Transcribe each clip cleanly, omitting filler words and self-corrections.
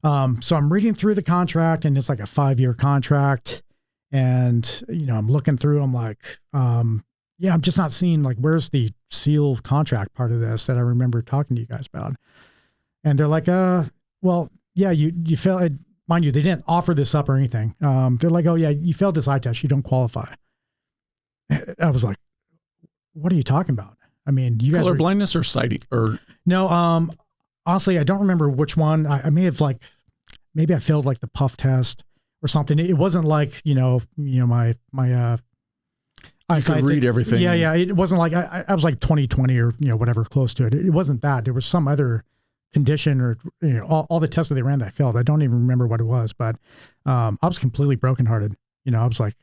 So I'm reading through the contract, and it's like a 5-year contract. And, I'm looking through, I'm like, yeah, I'm just not seeing like, where's the SEAL contract part of this that I remember talking to you guys about? And they're like, well, yeah, you failed. Mind you, they didn't offer this up or anything. They're like, oh yeah, you failed this eye test. You don't qualify. I was like, what are you talking about? I mean, you guys color blindness or sighting or no, honestly, I don't remember which one. I may have maybe I failed like the puff test or something. It wasn't like, my you could read everything. Yeah. It wasn't like, I was like 20/20 or, whatever, close to it. It wasn't that. There was some other condition or, all the tests that they ran that I failed. I don't even remember what it was, but, I was completely brokenhearted. I was like,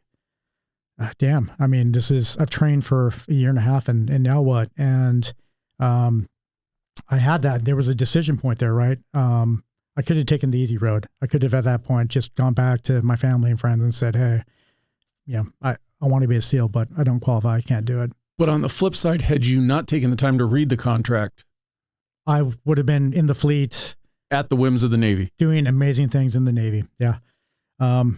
damn, I mean, I've trained for a year and a half and now what? And, I had that, there was a decision point there, right? I could have taken the easy road. I could have at that point just gone back to my family and friends and said, hey, I want to be a SEAL, but I don't qualify. I can't do it. But on the flip side, had you not taken the time to read the contract, I would have been in the fleet at the whims of the Navy, doing amazing things in the Navy. Yeah.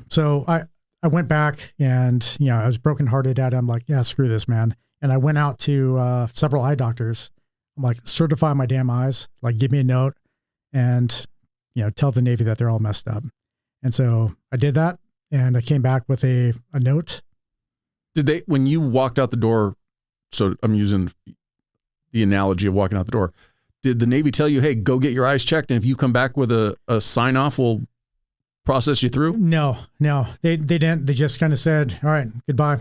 So I went back and, I was brokenhearted at it. I'm like, yeah, screw this, man. And I went out to several eye doctors. I'm like, certify my damn eyes, like give me a note and, tell the Navy that they're all messed up. And so I did that and I came back with a note. When you walked out the door, so I'm using the analogy of walking out the door, did the Navy tell you, hey, go get your eyes checked, and if you come back with a sign off, we'll process you through? No, they didn't. They just kind of said, all right, goodbye.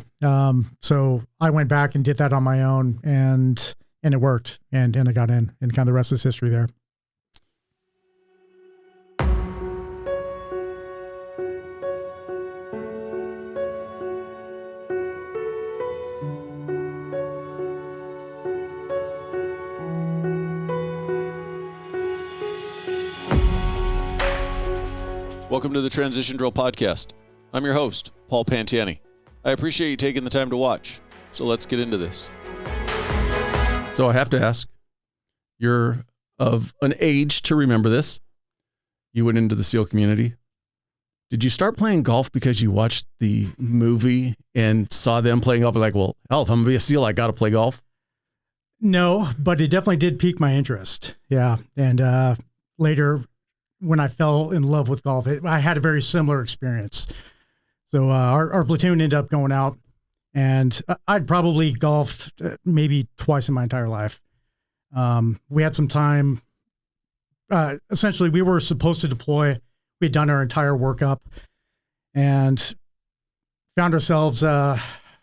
So I went back and did that on my own, and it worked, and I got in, and kind of the rest is history there. Welcome to the Transition Drill Podcast. I'm your host, Paul Pantiani. I appreciate you taking the time to watch. So let's get into this. So I have to ask, you're of an age to remember this. You went into the SEAL community. Did you start playing golf because you watched the movie and saw them playing golf? Like, well, hell, if I'm going to be a SEAL, I got to play golf. No, but it definitely did pique my interest. Yeah. And later, when I fell in love with golf, I had a very similar experience. So our platoon ended up going out, and I'd probably golfed maybe twice in my entire life. We had some time. Essentially, we were supposed to deploy. We had done our entire workup and found ourselves,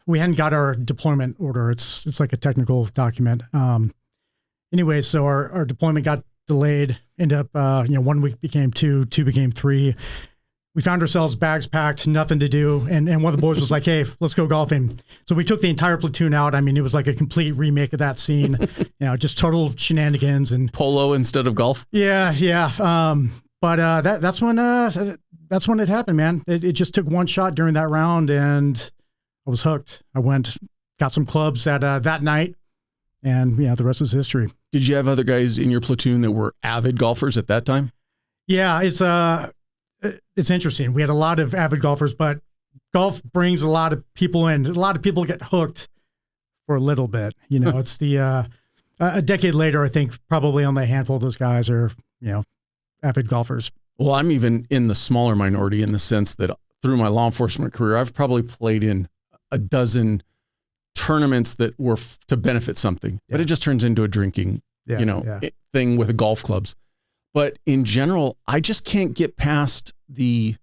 we hadn't got our deployment order. It's like a technical document. Anyway, so our deployment got delayed, ended up, 1 week became two became three. We found ourselves bags packed, nothing to do. And one of the boys was like, hey, let's go golfing. So we took the entire platoon out. I mean, it was like a complete remake of that scene, just total shenanigans and polo instead of golf. Yeah. But that's when it happened, man. It just took one shot during that round and I was hooked. I got some clubs at that night, and the rest is history. Did you have other guys in your platoon that were avid golfers at that time? Yeah, it's interesting. We had a lot of avid golfers, but golf brings a lot of people in. A lot of people get hooked for a little bit. It's a decade later, I think probably only a handful of those guys are, avid golfers. Well, I'm even in the smaller minority in the sense that through my law enforcement career, I've probably played in a dozen tournaments that were to benefit something, but it just turns into a drinking, thing with the golf clubs. But in general, I just can't get past the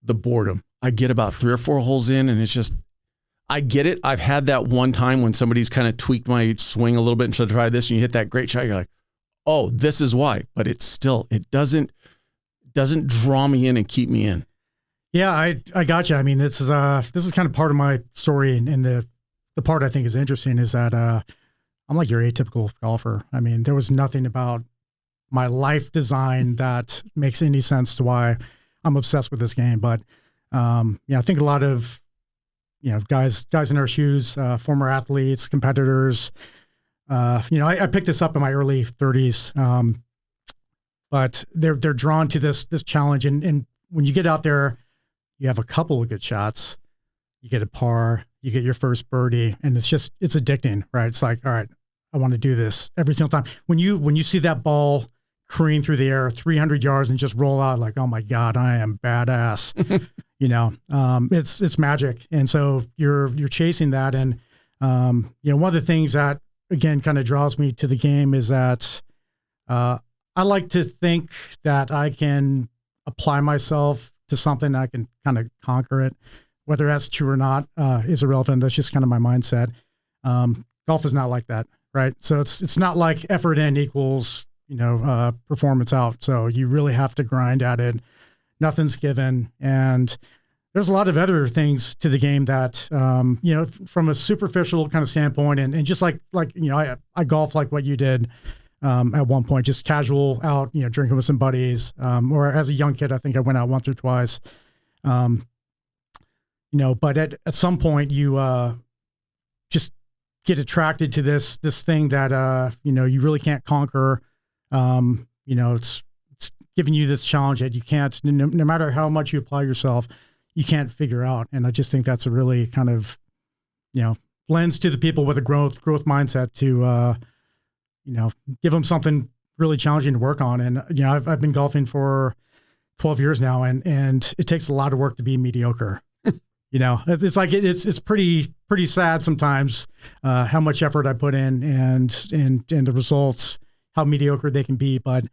boredom. I get about 3 or 4 holes in and it's just, I get it. I've had that one time when somebody's kind of tweaked my swing a little bit and said, try this, and you hit that great shot. You're like, oh, this is why, but it doesn't draw me in and keep me in. Yeah, I got you. I mean, this is kind of part of my story, and the part I think is interesting is that I'm like your atypical golfer. I mean, there was nothing about my life design that makes any sense to why I'm obsessed with this game. But I think a lot of guys in our shoes, former athletes, competitors. I picked this up in my early 30s. but they're drawn to this challenge. And when you get out there, you have a couple of good shots, you get a par, you get your first birdie, and it's addicting, right? It's like, all right, I want to do this every single time. When you see that ball careen through the air 300 yards and just roll out, like, oh my God, I am badass. It's magic. And so you're chasing that. And, one of the things that, again, kind of draws me to the game is that I like to think that I can apply myself to something, I can kind of conquer it. Whether that's true or not is irrelevant. That's just kind of my mindset. Golf is not like that, right? So it's not like effort in equals, performance out. So you really have to grind at it. Nothing's given. And there's a lot of other things to the game that, from a superficial kind of standpoint, and just like I golf like what you did at one point, just casual out, drinking with some buddies, or as a young kid, I think I went out once or twice. But at some point you just get attracted to this thing that you really can't conquer. It's giving you this challenge that you can't, no matter how much you apply yourself, you can't figure out. And I just think that's a really kind of, lends to the people with a growth mindset to, give them something really challenging to work on. And, I've been golfing for 12 years now, and it takes a lot of work to be mediocre. It's like, it's pretty sad sometimes, how much effort I put in and the results, how mediocre they can be. But,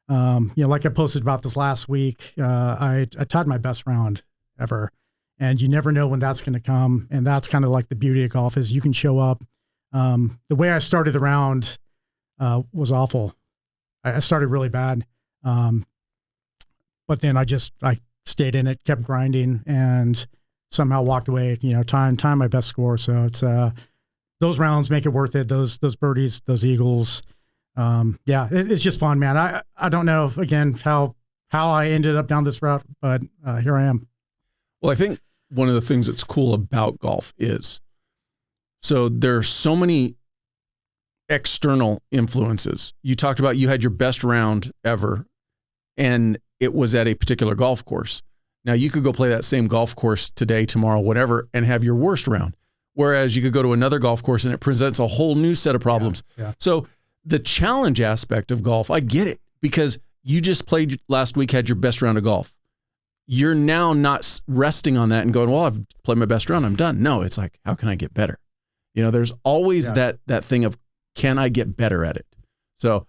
like I posted about this last week, I tied my best round ever, and you never know when that's going to come. And that's kind of like the beauty of golf, is you can show up. The way I started the round, was awful. I started really bad. But then I stayed in it, kept grinding, and somehow walked away, time my best score. So it's, those rounds make it worth it. Those birdies, those eagles. It's just fun, man. I don't know, again, how I ended up down this route, but here I am. Well, I think one of the things that's cool about golf is, so there are so many external influences. You talked about, you had your best round ever, and it was at a particular golf course. Now you could go play that same golf course today, tomorrow, whatever, and have your worst round. Whereas you could go to another golf course and it presents a whole new set of problems. Yeah. So the challenge aspect of golf, I get it, because you just played last week, had your best round of golf. You're now not resting on that and going, well, I've played my best round, I'm done. No, it's like, how can I get better? There's always that thing of, can I get better at it? So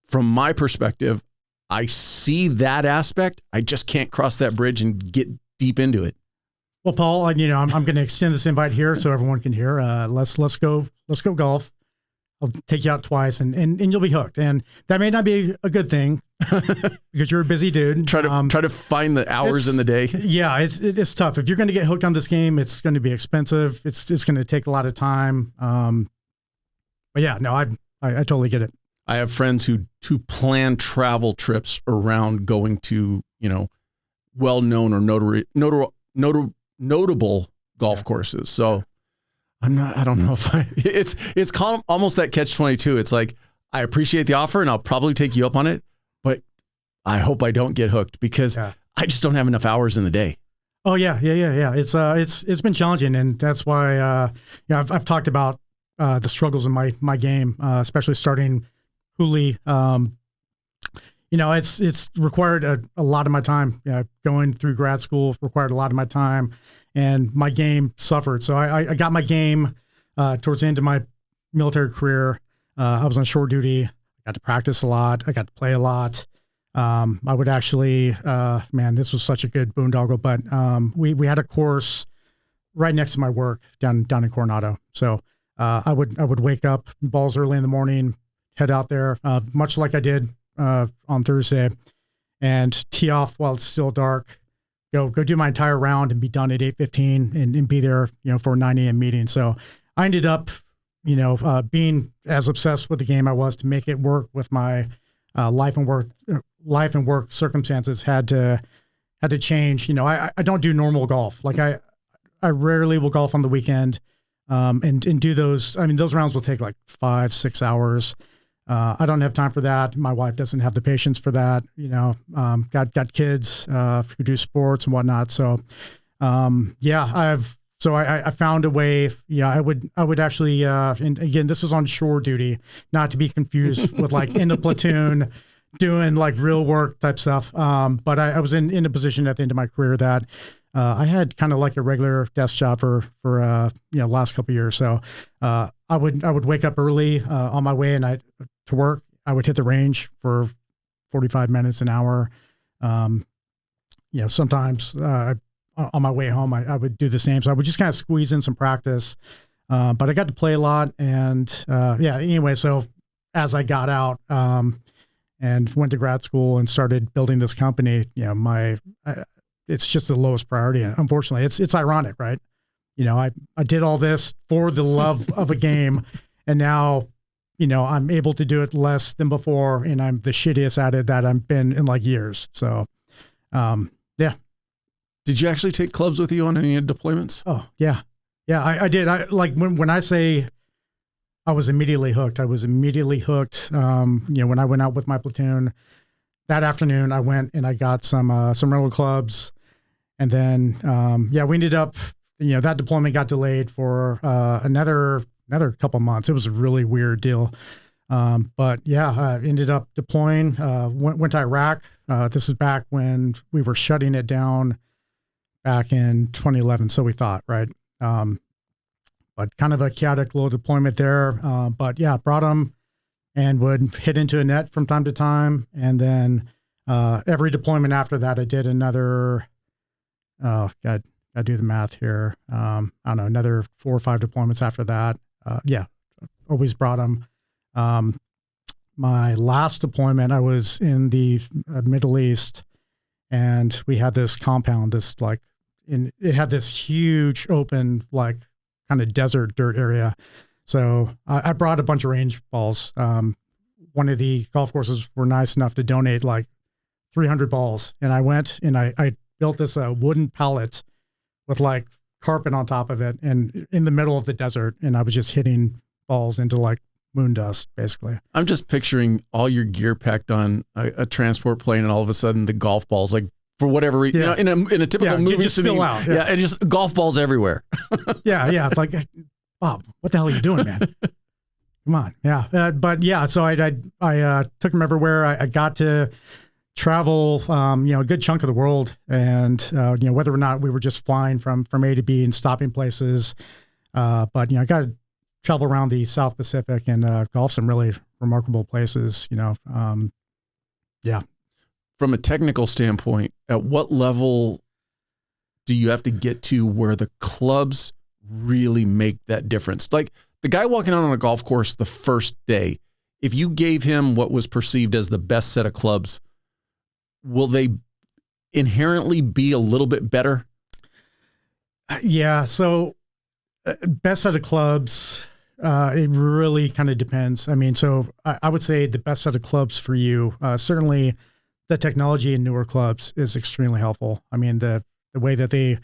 from my perspective, I see that aspect. I just can't cross that bridge and get deep into it. Well, Paul, I'm going to extend this invite here so everyone can hear. Let's go golf. I'll take you out twice, and you'll be hooked. And that may not be a good thing because you're a busy dude. Try to find the hours in the day. Yeah, it's tough. If you're going to get hooked on this game, it's going to be expensive. It's going to take a lot of time. But yeah, no, I totally get it. I have friends who plan travel trips around going to, well-known or notable golf courses. So I don't know if it's almost that catch-22. It's like, I appreciate the offer and I'll probably take you up on it, but I hope I don't get hooked because I just don't have enough hours in the day. Oh yeah. It's been challenging. And that's why, I've talked about the struggles in my game, especially starting Hoolie. It's required a lot of my time. Going through grad school required a lot of my time, and my game suffered. So I got my game towards the end of my military career. I was on shore duty. I got to practice a lot. I got to play a lot. I would actually, this was such a good boondoggle, but we had a course right next to my work down in Coronado. So I would wake up balls early in the morning, head out there, much like I did on Thursday, and tee off while it's still dark, go do my entire round and be done at 8:15 and be there, for a 9 a.m. meeting. So I ended up, being as obsessed with the game I was to make it work with my life and work circumstances had to change. I don't do normal golf. Like I rarely will golf on the weekend, and do those. I mean, those rounds will take like 5-6 hours. I don't have time for that. My wife doesn't have the patience for that. Got kids who do sports and whatnot. So, I found a way. Yeah, I would actually. And again, this is on shore duty, not to be confused with like in the platoon, doing like real work type stuff. But I was in a position at the end of my career that I had kind of like a regular desk job for last couple of years. So I would wake up early on my way to work. I would hit the range for 45 minutes, an hour. Sometimes on my way home, I would do the same. So I would just kind of squeeze in some practice. But I got to play a lot. And anyway, so as I got out and went to grad school and started building this company, it's just the lowest priority. And unfortunately, it's ironic, right? I did all this for the love of a game, and now, I'm able to do it less than before, and I'm the shittiest at it that I've been in like years. So, yeah. Did you actually take clubs with you on any deployments? Oh, yeah. Yeah, I did. When I say I was immediately hooked, when I went out with my platoon that afternoon, I went and I got some rental clubs. And then, we ended up, that deployment got delayed for another couple months. It was a really weird deal. But I ended up deploying, went to Iraq. This is back when we were shutting it down back in 2011. So we thought, right? But kind of a chaotic little deployment there. Brought them and would hit into a net from time to time. And then every deployment after that, I did another, got to do the math here. I don't know, another 4 or 5 deployments after that. Always brought them. My last deployment, I was in the Middle East, and we had this compound, it had this huge open, like kind of desert dirt area. So I brought a bunch of range balls. One of the golf courses were nice enough to donate like 300 balls. And I went and I built this wooden pallet with like carpet on top of it and in the middle of the desert. And I was just hitting balls into like moon dust, basically. I'm just picturing all your gear packed on a transport plane, and all of a sudden the golf balls, like for whatever reason, in a typical movie, just spill out. Yeah. And just golf balls everywhere. Yeah. It's like, Bob, what the hell are you doing, man? Come on. Yeah. So I took them everywhere. I got to travel, a good chunk of the world, and whether or not we were just flying from A to B and stopping places, but I got to travel around the South Pacific and golf some really remarkable places. Yeah. From a technical standpoint, at what level do you have to get to where the clubs really make that difference? Like the guy walking out on a golf course the first day, if you gave him what was perceived as the best set of clubs, will they inherently be a little bit better? Yeah. So best set of clubs, it really kind of depends. I mean, so I would say the best set of clubs for you, certainly the technology in newer clubs is extremely helpful. I mean, the way that they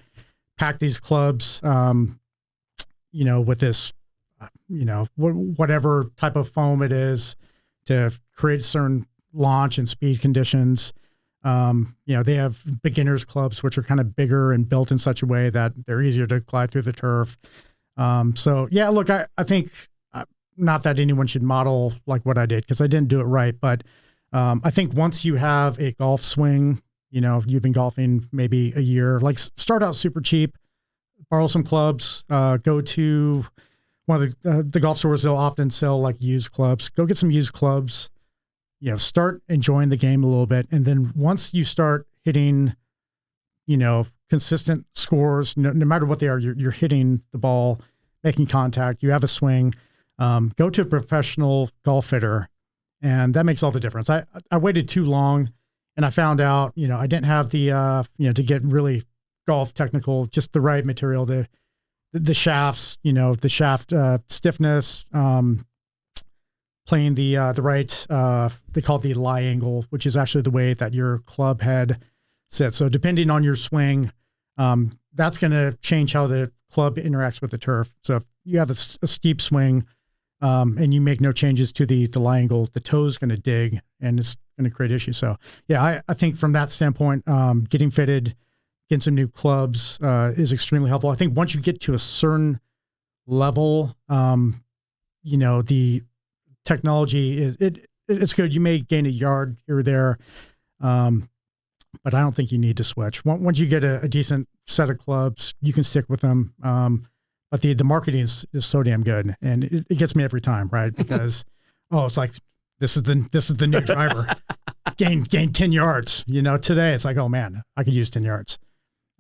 pack these clubs, with this, whatever type of foam it is to create certain launch and speed conditions. They have beginners clubs, which are kind of bigger and built in such a way that they're easier to glide through the turf. Look, I think not that anyone should model like what I did, because I didn't do it right. But I think once you have a golf swing, you've been golfing maybe a year, like start out super cheap, borrow some clubs, go to one of the golf stores. They'll often sell like used clubs. Go get some used clubs, start enjoying the game a little bit. And then once you start hitting, consistent scores, no matter what they are, you're hitting the ball, making contact, you have a swing, go to a professional golf fitter. And that makes all the difference. I waited too long, and I found out, I didn't have the, to get really golf technical, just the right material, the shafts, the shaft stiffness, playing the right, they call it the lie angle, which is actually the way that your club head sits. So depending on your swing, that's going to change how the club interacts with the turf. So if you have a steep swing, and you make no changes to the lie angle, the toe's going to dig and it's going to create issues. So yeah, I think from that standpoint, getting fitted, getting some new clubs is extremely helpful. I think once you get to a certain level, the technology it's good. You may gain a yard here or there, but I don't think you need to switch. Once you get a decent set of clubs, you can stick with them. But the marketing is so damn good, and it gets me every time, right? Because it's like this is the new driver, gain 10 yards. Today it's like, oh man, I could use 10 yards,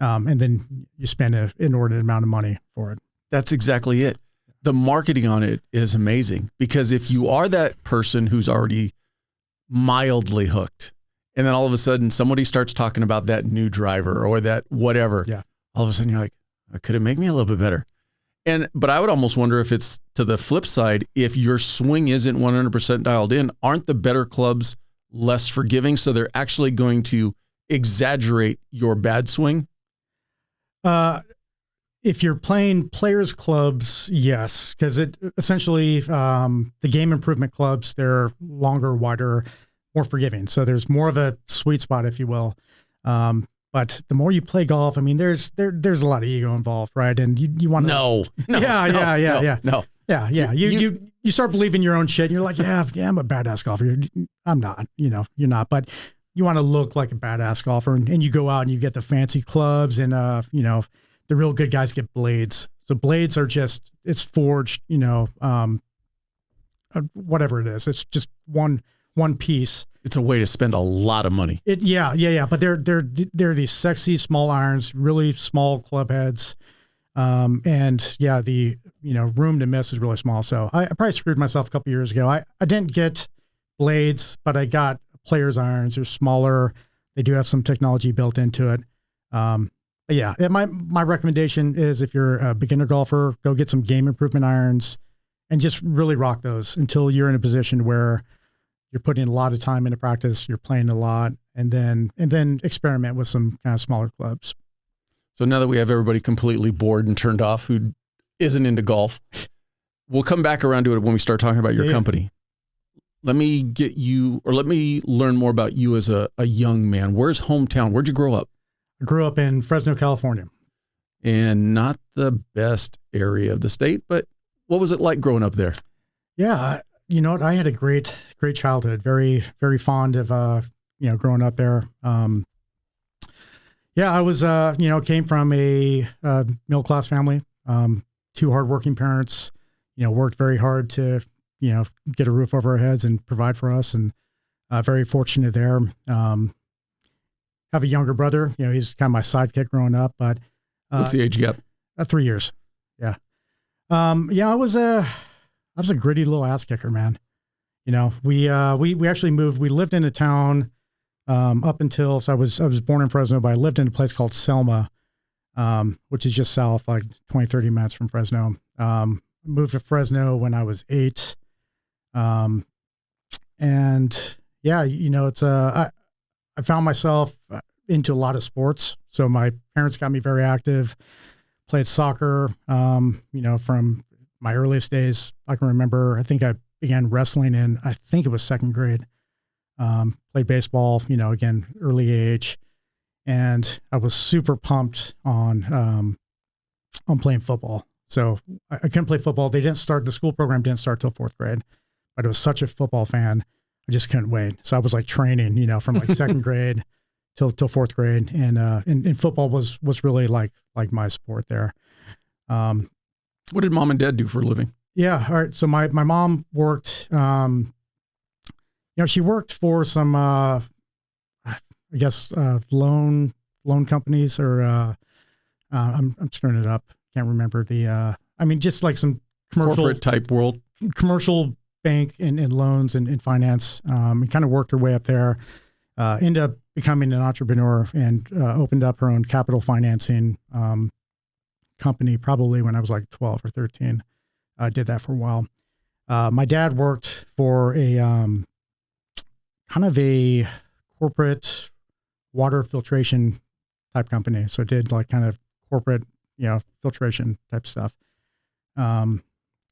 and then you spend an inordinate amount of money for it. That's exactly it. The marketing on it is amazing, because if you are that person who's already mildly hooked, and then all of a sudden somebody starts talking about that new driver or that whatever, all of a sudden you're like, could it make me a little bit better? But I would almost wonder if it's to the flip side, if your swing isn't 100% dialed in, aren't the better clubs less forgiving? So they're actually going to exaggerate your bad swing? If you're playing players clubs, yes, because it essentially, the game improvement clubs, they're longer, wider, more forgiving. So there's more of a sweet spot, if you will. But the more you play golf, I mean, there's a lot of ego involved, right? And you want to no. You start believing your own shit, and you're like, yeah, I'm a badass golfer. I'm not, you're not, but you want to look like a badass golfer, and you go out and you get the fancy clubs, and the real good guys get blades. So blades are it's forged, whatever it is. It's just one piece. It's a way to spend a lot of money. But they're these sexy small irons, really small club heads. The room to miss is really small. So I probably screwed myself a couple years ago. I didn't get blades, but I got players irons. They're smaller. They do have some technology built into it. My recommendation is, if you're a beginner golfer, go get some game improvement irons and just really rock those until you're in a position where you're putting a lot of time into practice, you're playing a lot, and then experiment with some kind of smaller clubs. So now that we have everybody completely bored and turned off who isn't into golf, we'll come back around to it when we start talking about your company. Let me learn more about you as a young man. Where's hometown? Where'd you grow up? I grew up in Fresno, California. And not the best area of the state, but what was it like growing up there? Yeah, you know what? I had a great childhood. Very, very fond of, growing up there. I was, came from a middle-class family, two hardworking parents, worked very hard to, get a roof over our heads and provide for us, and very fortunate there. Have a younger brother, he's kind of my sidekick growing up, but. What's the age gap? 3 years. Yeah. I was a gritty little ass kicker, man. We actually moved. We lived in a town up until, so I was born in Fresno, but I lived in a place called Selma, which is just south, like 20, 30 minutes from Fresno. Moved to Fresno when I was 8. I found myself into a lot of sports. So my parents got me very active, played soccer, from my earliest days. I can remember, I think I began wrestling in, I think it was 2nd grade. Played baseball, again, early age. And I was super pumped on playing football. So I couldn't play football. The school program didn't start till 4th grade, but I was such a football fan. I just couldn't wait. So I was like training, from like 2nd grade till 4th grade. And football was really like my sport there. What did mom and dad do for a living? Yeah. All right. So my mom worked, she worked for some, loan companies, or I'm screwing it up. Can't remember just like some commercial corporate type world, commercial bank and loans and finance, and kind of worked her way up there, ended up becoming an entrepreneur, and opened up her own capital financing company probably when I was like 12 or 13. I did that for a while. My dad worked for a kind of a corporate water filtration type company. So did like kind of corporate, filtration type stuff.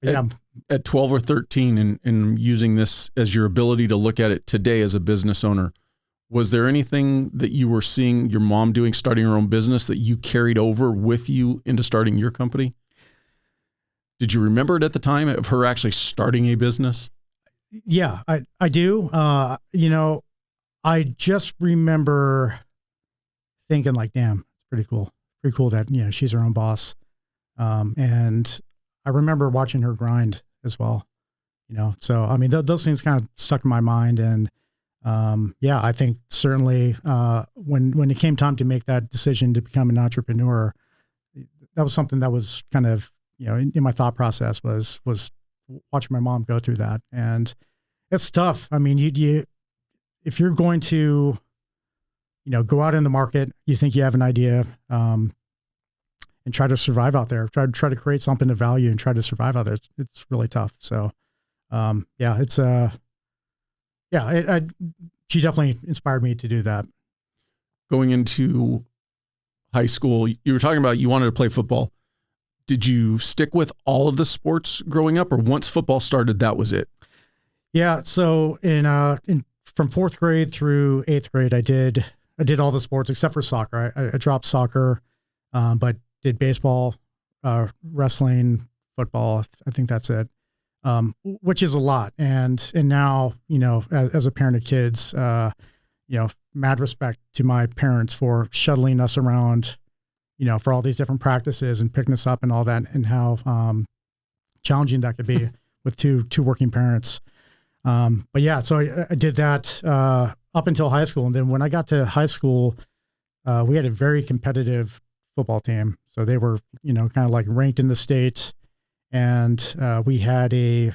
Yeah. At 12 or 13 and using this as your ability to look at it today as a business owner, was there anything that you were seeing your mom doing, starting her own business, that you carried over with you into starting your company? Did you remember it at the time of her actually starting a business? Yeah, I do. I just remember thinking like, damn, it's pretty cool. Pretty cool that, she's her own boss. And I remember watching her grind as well, so, I mean, those things kind of stuck in my mind. And, I think certainly, when it came time to make that decision to become an entrepreneur, that was something that was kind of, in my thought process was watching my mom go through that. And it's tough. I mean, if you're going to, go out in the market, you think you have an idea, and try to survive out there, try to create something of value and try to survive out there. It's really tough. So, she definitely inspired me to do that. Going into high school, you were talking about you wanted to play football. Did you stick with all of the sports growing up, or once football started, that was it? Yeah. So from 4th grade through 8th grade, I did all the sports except for soccer. I dropped soccer, but did baseball, wrestling, football. I think that's it. Which is a lot. And now, as a parent of kids, mad respect to my parents for shuttling us around, for all these different practices and picking us up and all that, and how challenging that could be with two working parents. But yeah, so I did that up until high school. And then when I got to high school, we had a very competitive football team. So they were, kind of like ranked in the state. And we had a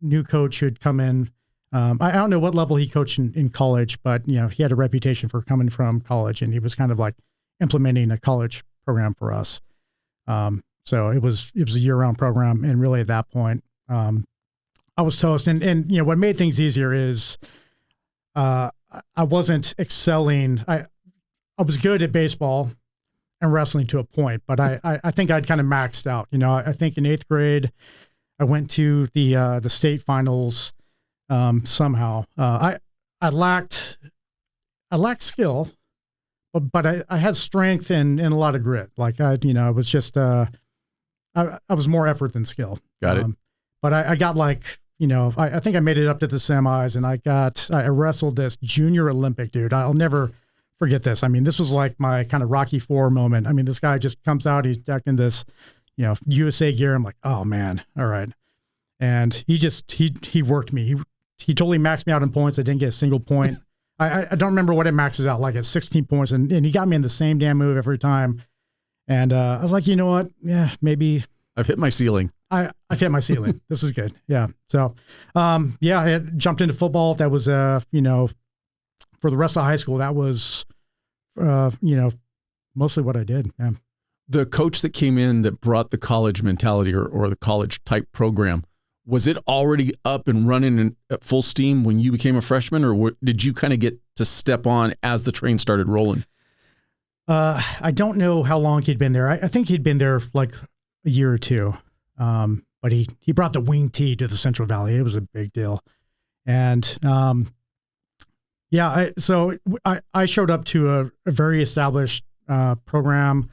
new coach who'd come in. I don't know what level he coached in college, but, he had a reputation for coming from college, and he was kind of like implementing a college program for us. So it was a year-round program. And really at that point, I was toast. And what made things easier is I wasn't excelling. I was good at baseball and wrestling to a point, but I think I'd kind of maxed out. I think in 8th grade, I went to the state finals somehow. I lacked skill, but I had strength and a lot of grit. Like I was just I was more effort than skill. Got it. But I got like, I think I made it up to the semis, and I wrestled this junior Olympic dude. I'll never forget this. I mean, this was like my kind of Rocky IV moment. I mean, this guy just comes out, he's decked in this, USA gear. I'm like, oh man. All right. And he worked me. He totally maxed me out in points. I didn't get a single point. I don't remember what it maxes out like at 16 points. And he got me in the same damn move every time. And I was like, you know what? Yeah, maybe I've hit my ceiling. I've hit my ceiling. This is good. Yeah. So, I jumped into football. That was, for the rest of high school, that was, mostly what I did. Yeah. The coach that came in that brought the college mentality or the college type program, was it already up and running at full steam when you became a freshman, or did you kind of get to step on as the train started rolling? I don't know how long he'd been there. I think he'd been there like a year or two. But he brought the wing tee to the Central Valley. It was a big deal. And, so I showed up to a very established, program.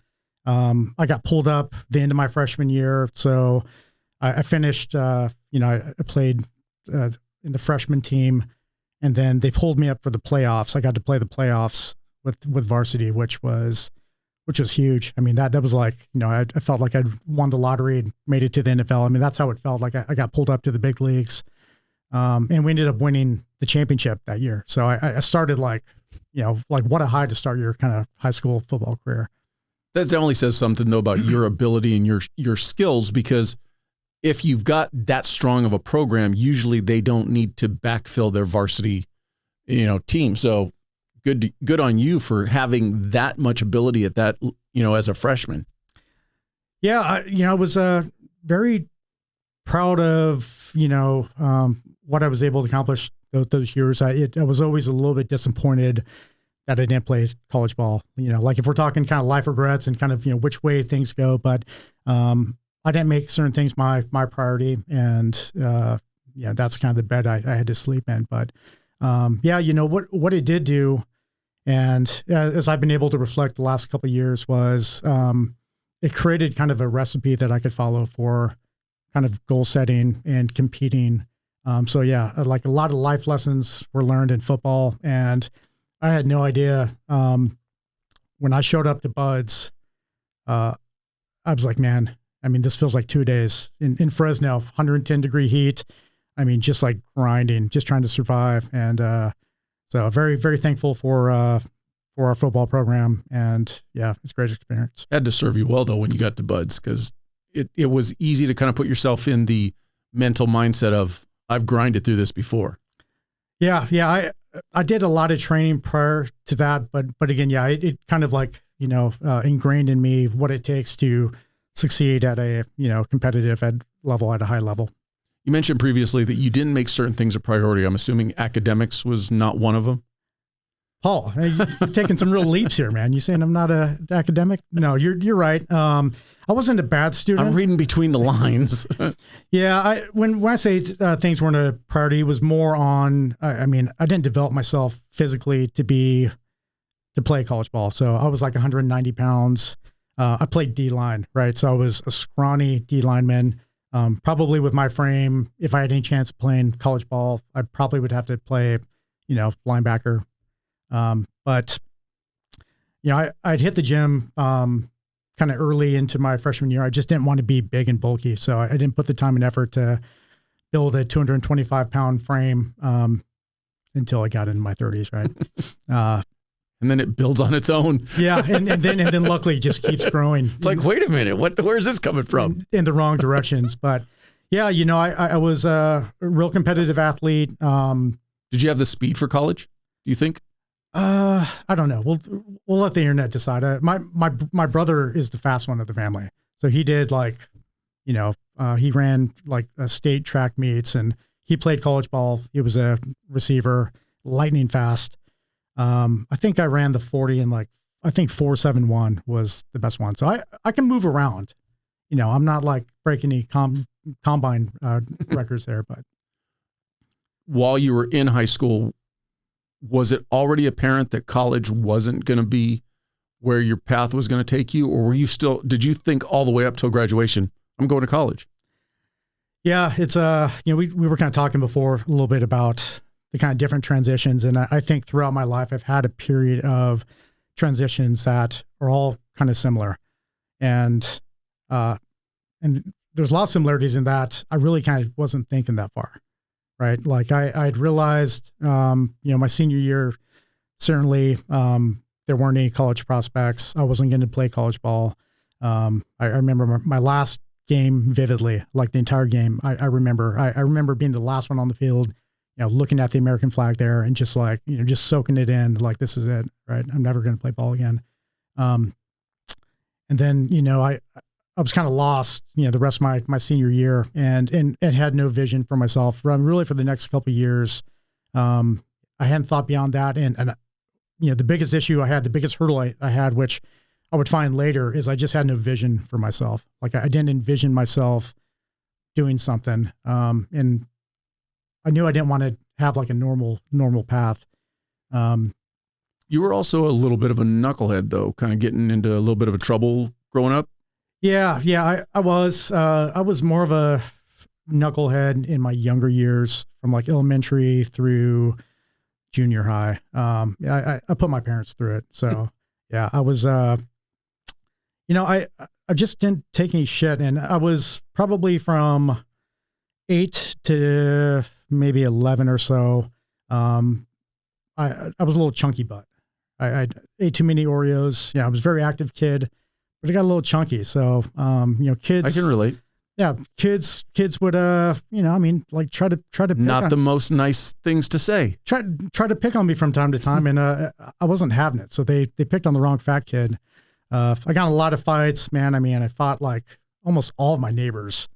I got pulled up the end of my freshman year. So I finished, I played, in the freshman team, and then they pulled me up for the playoffs. I got to play the playoffs with varsity, which was huge. I mean, that was like, I felt like I'd won the lottery and made it to the NFL. I mean, that's how it felt. Like I got pulled up to the big leagues. And we ended up winning the championship that year. So I started like what a high to start your kind of high school football career. That definitely says something though about your ability and your skills, because if you've got that strong of a program, usually they don't need to backfill their varsity, team. So good on you for having that much ability at that, as a freshman. Yeah. I was very proud of, what I was able to accomplish those years. I was always a little bit disappointed that I didn't play college ball, like if we're talking kind of life regrets and kind of, which way things go. But I didn't make certain things my priority, and that's kind of the bed I had to sleep in. But what it did do, and as I've been able to reflect the last couple of years, was it created kind of a recipe that I could follow for kind of goal setting and competing. Like a lot of life lessons were learned in football, and I had no idea when I showed up to Buds. I was like, man, I mean, this feels like 2 days in Fresno, 110-degree heat. I mean, just like grinding, just trying to survive. And so very, very thankful for our football program. And yeah, it's a great experience. Had to serve you well, though, when you got to Buds, because it was easy to kind of put yourself in the mental mindset of, I've grinded through this before. Yeah. I did a lot of training prior to that, but again, it kind of like, ingrained in me what it takes to succeed at a, competitive level, at a high level. You mentioned previously that you didn't make certain things a priority. I'm assuming academics was not one of them. Paul, you're taking some real leaps here, man. You saying I'm not an academic? No, you're right. I wasn't a bad student. I'm reading between the lines. Yeah. When I say things weren't a priority, it was more on, I didn't develop myself physically to play college ball. So I was like 190 pounds. I played D-line, right? So I was a scrawny D-lineman. Probably with my frame, if I had any chance of playing college ball, I probably would have to play, linebacker. But I'd hit the gym, kind of early into my freshman year. I just didn't want to be big and bulky. So I didn't put the time and effort to build a 225-pound frame, until I got into my 30s. Right. And then it builds on its own. Yeah. And then luckily it just keeps growing. It's like, wait a minute, where is this coming from? In the wrong directions. But yeah, I was a real competitive athlete. Did you have the speed for college, do you think? I don't know. We'll let the internet decide. My brother is the fast one of the family. So he did he ran like state track meets, and he played college ball. He was a receiver, lightning fast. I think I ran the 40 and I think 4.71 was the best one. So I can move around, I'm not like breaking any combine records there, but. While you were in high school, was it already apparent that college wasn't going to be where your path was going to take you? Or did you think all the way up till graduation, I'm going to college? Yeah, it's, we were kind of talking before a little bit about the kind of different transitions. And I think throughout my life, I've had a period of transitions that are all kind of similar. And there's a lot of similarities in that I really kind of wasn't thinking that far, right? Like I'd realized, my senior year, certainly there weren't any college prospects. I wasn't going to play college ball. I remember my last game vividly, like the entire game. I remember being the last one on the field, looking at the American flag there and just like, just soaking it in, like, this is it, right? I'm never going to play ball again. And then, I was kind of lost, the rest of my senior year and had no vision for myself really for the next couple of years. I hadn't thought beyond that. And the biggest issue I had, the biggest hurdle I had, which I would find later, is I just had no vision for myself. Like I didn't envision myself doing something. And I knew I didn't want to have like a normal path. You were also a little bit of a knucklehead, though, kind of getting into a little bit of a trouble growing up. Yeah, I was. I was more of a knucklehead in my younger years, from like elementary through junior high. I put my parents through it. So yeah, I was, I just didn't take any shit. And I was probably from 8 to maybe 11 or so. I was a little chunky butt. I ate too many Oreos. Yeah, I was a very active kid, but I got a little chunky. So, kids. I can relate. Yeah, kids would, try to pick not the most nice things to say. Try to pick on me from time to time, and I wasn't having it. So they picked on the wrong fat kid. I got in a lot of fights, man. I fought like almost all of my neighbors.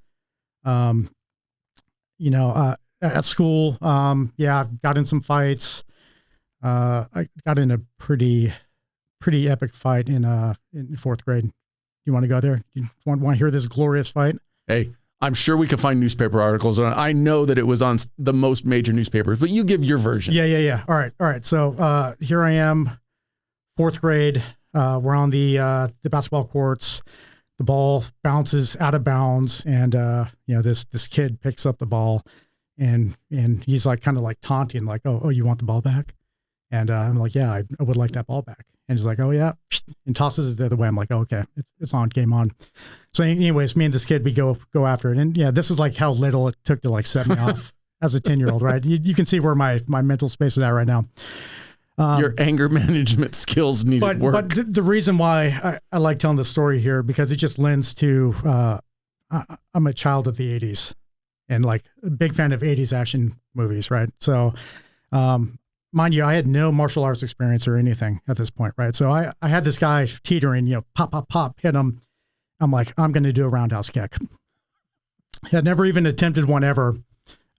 At school, got in some fights. I got in a pretty epic fight in fourth grade. You want to go there? You want to hear this glorious fight? Hey, I'm sure we can find newspaper articles on it. I know that it was on the most major newspapers, but you give your version. Yeah. All right. So here I am, 4th grade. We're on the basketball courts. The ball bounces out of bounds, and this kid picks up the ball, and he's like kind of like taunting, like, oh, you want the ball back? And I'm like, yeah, I would like that ball back. And he's like, oh yeah, and tosses it the other way. I'm like, oh, okay, it's on, game on. So anyways, me and this kid, we go after it, and yeah, this is like how little it took to like set me off as a 10-year-old, right? You can see where my mental space is at right now. Your anger management skills need work. But the reason why I like telling the story here, because it just lends to, I'm a child of the 80s and like a big fan of 80s action movies, right? So, mind you, I had no martial arts experience or anything at this point, right? So I had this guy teetering, pop, hit him. I'm like, I'm going to do a roundhouse kick. I had never even attempted one ever.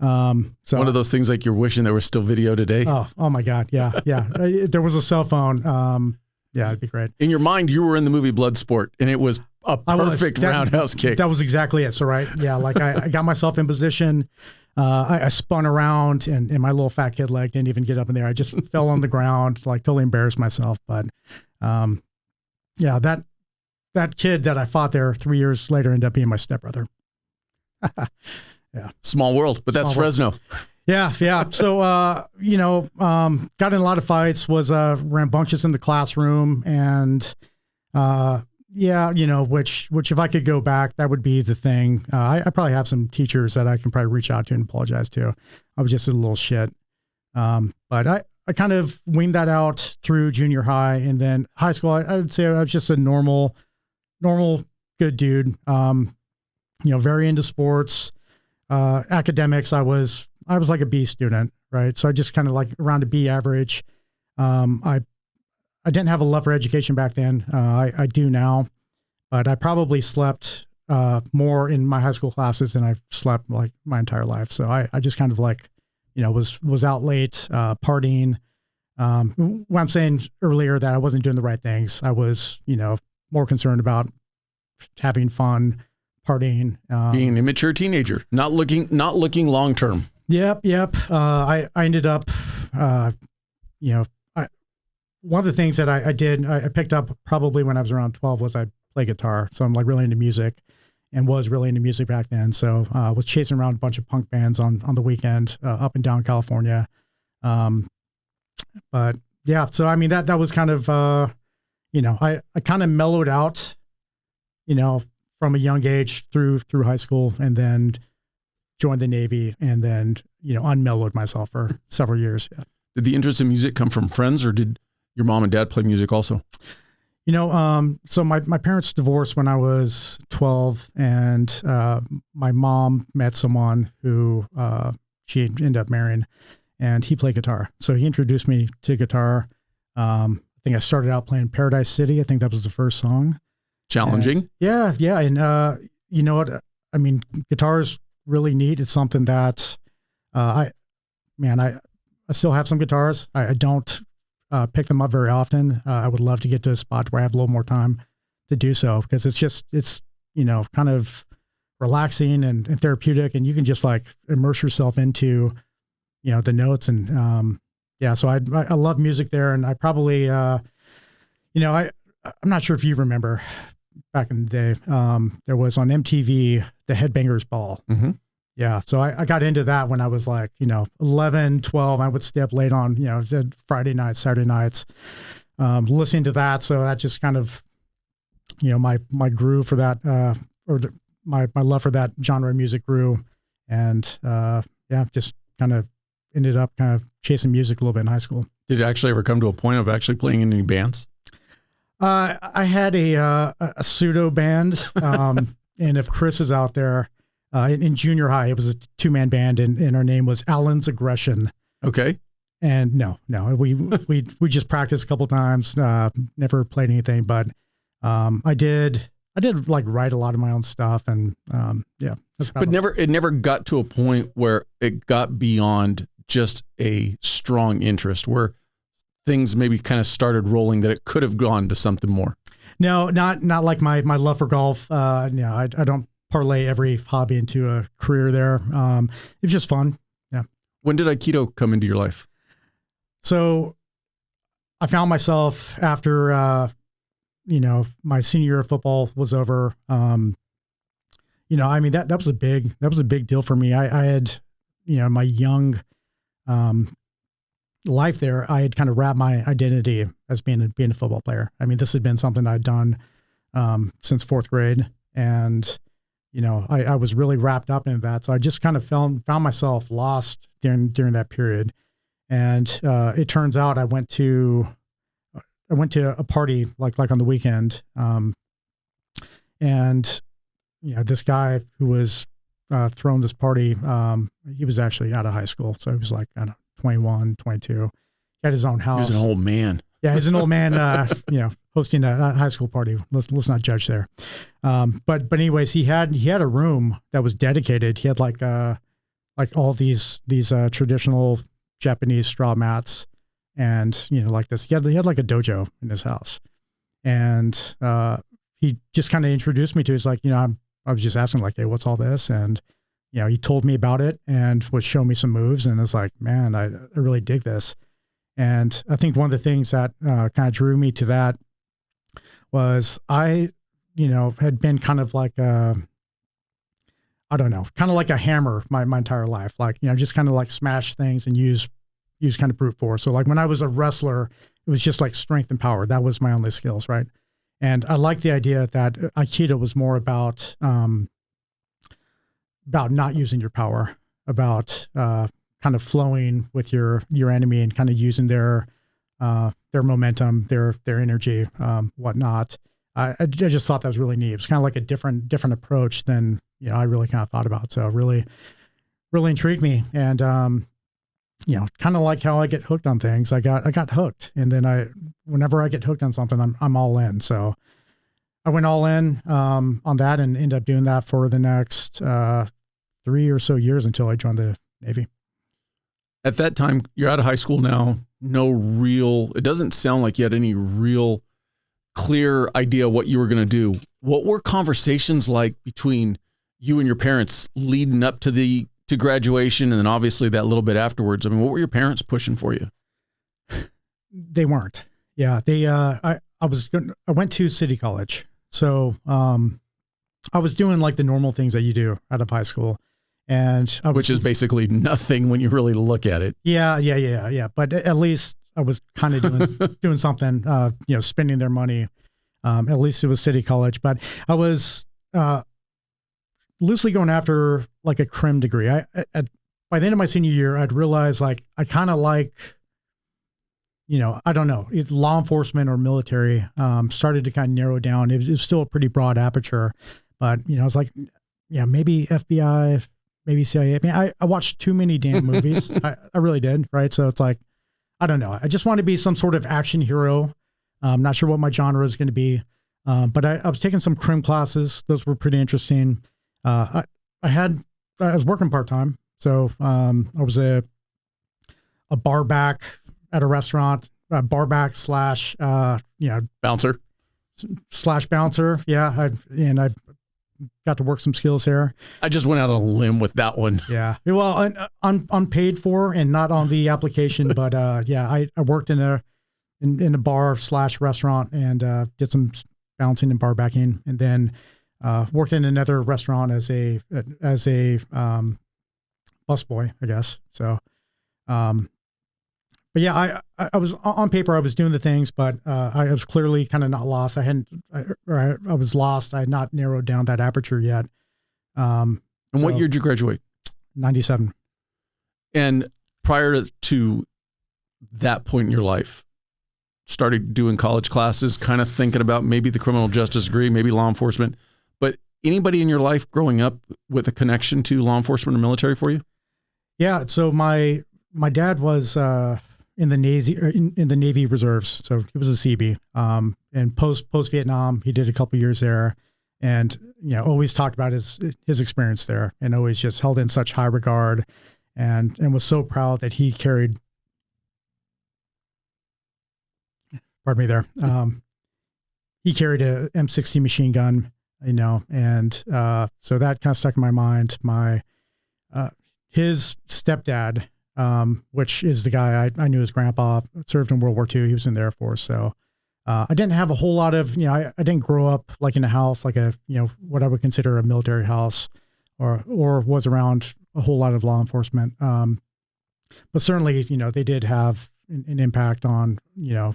So one of those things like you're wishing there was still video today. Oh my God. Yeah. There was a cell phone. Yeah, it'd be great. In your mind, you were in the movie Bloodsport, and it was a perfect roundhouse kick. That was exactly it. So, right. Yeah. Like I got myself in position. I spun around, and my little fat kid leg didn't even get up in there. I just fell on the ground, like totally embarrassed myself. But, yeah, that kid that I fought there 3 years later ended up being my stepbrother. Yeah. Small world, but that's Fresno. Yeah. So, got in a lot of fights, was rambunctious in the classroom, and which if I could go back, that would be the thing. I probably have some teachers that I can probably reach out to and apologize to. I was just a little shit. But I kind of weaned that out through junior high, and then high school, I would say I was just a normal, good dude. Very into sports. Academics, I was like a B student, right? So I just kind of like around a B average. I didn't have a love for education back then. I do now, but I probably slept more in my high school classes than I've slept like my entire life. So I just kind of like, was out late, partying. When I'm saying earlier that I wasn't doing the right things, I was, more concerned about having fun, partying, being an immature teenager, not looking long term. Yep. I ended up, one of the things that I did, I picked up probably when I was around 12 was I play guitar. So I'm like really into music, and was really into music back then. So I was chasing around a bunch of punk bands on the weekend, up and down California. But yeah, so I mean that was kind of, I kind of mellowed out, from a young age through high school, and then joined the Navy, and then, unmellowed myself for several years. Yeah. Did the interest in music come from friends, or did your mom and dad play music also? So my parents divorced when I was 12, and my mom met someone who she ended up marrying, and he played guitar. So he introduced me to guitar. I think I started out playing Paradise City. I think that was the first song. Challenging. And, yeah. And you know what? I mean, guitar is really neat. It's something that I still have some guitars. I don't pick them up very often. I would love to get to a spot where I have a little more time to do so, because it's kind of relaxing and therapeutic, and you can just like immerse yourself into, the notes. And so I love music there. And I probably, I'm not sure if you remember back in the day, there was on MTV, the Headbangers Ball. Mm-hmm. Yeah. So I got into that when I was like, 11, 12. I would stay up late on, Friday nights, Saturday nights, listening to that. So that just kind of, my groove for that, my love for that genre of music grew. And just kind of ended up kind of chasing music a little bit in high school. Did it actually ever come to a point of actually playing in any bands? I had a pseudo band, and if Chris is out there, in junior high, it was a 2-man band, and our name was Alan's Aggression. Okay. And no, we just practiced a couple times, never played anything, but I did like write a lot of my own stuff, and but it never got to a point where it got beyond just a strong interest, where things maybe kind of started rolling that it could have gone to something more. No, not like my love for golf. No, I don't parlay every hobby into a career there. It was just fun. Yeah. When did Aikido come into your life? So I found myself after, my senior year of football was over. I mean, that was a big deal for me. I had, my young, life there, I had kind of wrapped my identity as being a football player. I mean, this had been something I'd done, since fourth grade. And, I was really wrapped up in that. So I just kind of found myself lost during that period. And, it turns out I went to a party like on the weekend. And, this guy who was, throwing this party, he was actually out of high school. So he was like, I don't know, 21, 22. He had his own house. He was an old man. Yeah, he's an old man, hosting a high school party. Let's not judge there. But anyways, he had a room that was dedicated. He had like all these traditional Japanese straw mats, and like this. He had like a dojo in his house, and he just kind of introduced me to. He's like, I was just asking like, hey, what's all this? And he told me about it and would show me some moves, and it's like, man, I really dig this. And I think one of the things that kind of drew me to that was I, had been kind of like kind of like a hammer my entire life. Like, just kind of like smash things and use kind of brute force. So like when I was a wrestler, it was just like strength and power. That was my only skills, right? And I like the idea that Aikido was more about not using your power, about kind of flowing with your enemy and kind of using their momentum, their energy, whatnot. I just thought that was really neat. It was kind of like a different approach than I really kind of thought about. So really intrigued me, and kind of like how I get hooked on things. I got hooked, and then whenever I get hooked on something, I'm all in. So I went all in on that, and ended up doing that for the next 3 or so years until I joined the Navy. At that time, you're out of high school now. It doesn't sound like you had any real clear idea what you were going to do. What were conversations like between you and your parents leading up to graduation, and then obviously that little bit afterwards? I mean, what were your parents pushing for you? They weren't. Yeah, I went to City College, so I was doing like the normal things that you do out of high school. Which is basically nothing when you really look at it. Yeah. But at least I was kind of doing something, spending their money. At least it was City College, but I was loosely going after like a crim degree. By the end of my senior year, I'd realized like I kind of like, I don't know, it's law enforcement or military. Started to kind of narrow down. It was still a pretty broad aperture, but I was like, yeah, maybe FBI. Maybe CIA. I mean, I watched too many damn movies. I really did. Right. So it's like, I don't know. I just want to be some sort of action hero. I'm not sure what my genre is going to be. But I was taking some crim classes. Those were pretty interesting. I was working part-time. So, I was a bar back at a restaurant, bar back / bouncer. /bouncer. Yeah. I got to work some skills there. I just went out on a limb with that one. Yeah. Well, unpaid for and not on the application, but I worked in a bar / restaurant and did some bouncing and bar backing, and then worked in another restaurant as a busboy, I guess. So, but yeah, I was on paper, I was doing the things, but I was clearly kind of not lost. I was lost. I had not narrowed down that aperture yet. And what year did you graduate? 97. And prior to that point in your life, started doing college classes, kind of thinking about maybe the criminal justice degree, maybe law enforcement. But anybody in your life growing up with a connection to law enforcement or military for you? Yeah. So my dad was in the Navy Reserves. So he was a Seabee. And post Vietnam, he did a couple years there, and always talked about his experience there, and always just held in such high regard, and was so proud that he carried. Pardon me there. he carried a M60 machine gun, and so that kind of stuck in my mind. His stepdad, which is the guy I knew his grandpa, served in World War II. He was in the Air Force. So I didn't have a whole lot of, I didn't grow up like in a house, like what I would consider a military house, or was around a whole lot of law enforcement. But certainly, they did have an impact on, kind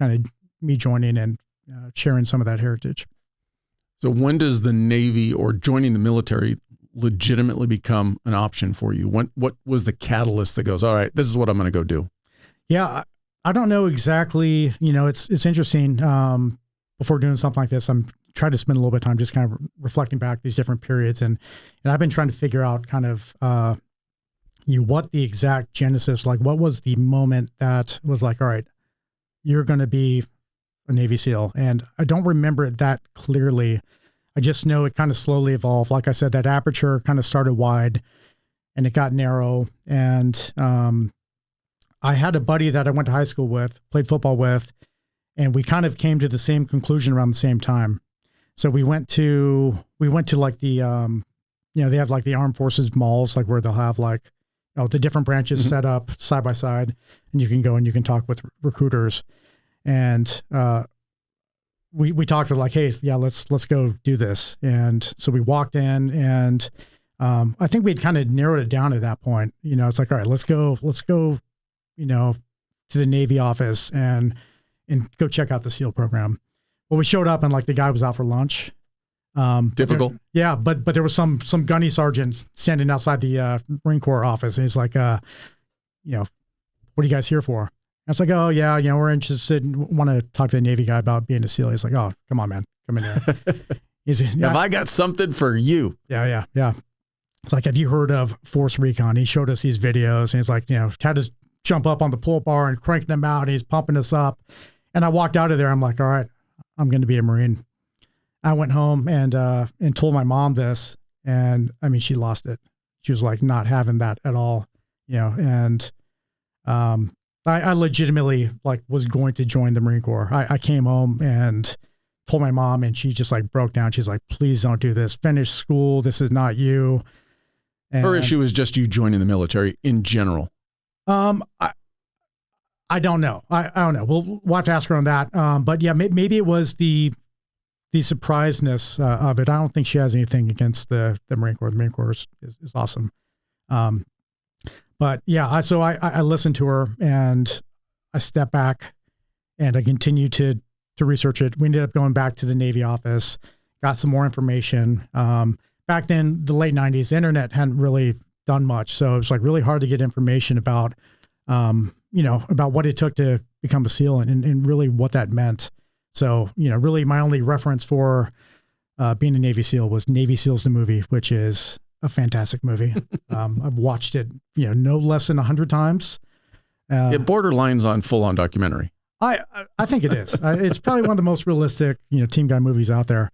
of me joining and sharing some of that heritage. So when does the Navy or joining the military legitimately become an option for you? What was the catalyst that goes, all right, this is what I'm going to go do? Yeah, I don't know exactly. It's interesting. Before doing something like this, I'm trying to spend a little bit of time just kind of reflecting back these different periods. And I've been trying to figure out kind of, what the exact genesis, like what was the moment that was like, all right, you're going to be a Navy SEAL. And I don't remember it that clearly. I just know it kind of slowly evolved. Like I said, that aperture kind of started wide and it got narrow. And I had a buddy that I went to high school with, played football with, and we kind of came to the same conclusion around the same time. So we went to like the, they have like the Armed Forces malls, like where they'll have like, the different branches set up side by side, and you can go and you can talk with recruiters. And we talked to like, hey, yeah, let's go do this. And so we walked in, and I think we'd kind of narrowed it down at that point. It's like, all right, let's go, to the Navy office and go check out the SEAL program. Well, we showed up and like the guy was out for lunch. Typical. But there was some gunny sergeant standing outside the Marine Corps office, and he's like, what are you guys here for? And I was like, oh yeah, we're interested, want to talk to the Navy guy about being a SEAL. He's like, oh, come on, man, come in here. Have I got something for you? Yeah. It's like, have you heard of Force Recon? He showed us these videos, and he's like, had us jump up on the pull bar and crank them out. And he's pumping us up. And I walked out of there. I'm like, all right, I'm going to be a Marine. I went home and told my mom this, and I mean, she lost it. She was like not having that at all, and I legitimately like was going to join the Marine Corps. I came home and told my mom, and she just like broke down. She's like, please don't do this. Finish school. This is not you. And her issue is just you joining the military in general. I don't know. I don't know. We'll have to ask her on that. But yeah, maybe it was the surpriseness of it. I don't think she has anything against the Marine Corps. The Marine Corps is awesome. But yeah, I listened to her, and I stepped back, and I continued to research it. We ended up going back to the Navy office, got some more information. Back then, the late 90s, the internet hadn't really done much. So it was like really hard to get information about, about what it took to become a SEAL and really what that meant. So, really my only reference for being a Navy SEAL was Navy SEALs the movie, which is a fantastic movie. I've watched it, no less than 100 times. It borderlines on full-on documentary. I think it is. It's probably one of the most realistic, team guy movies out there.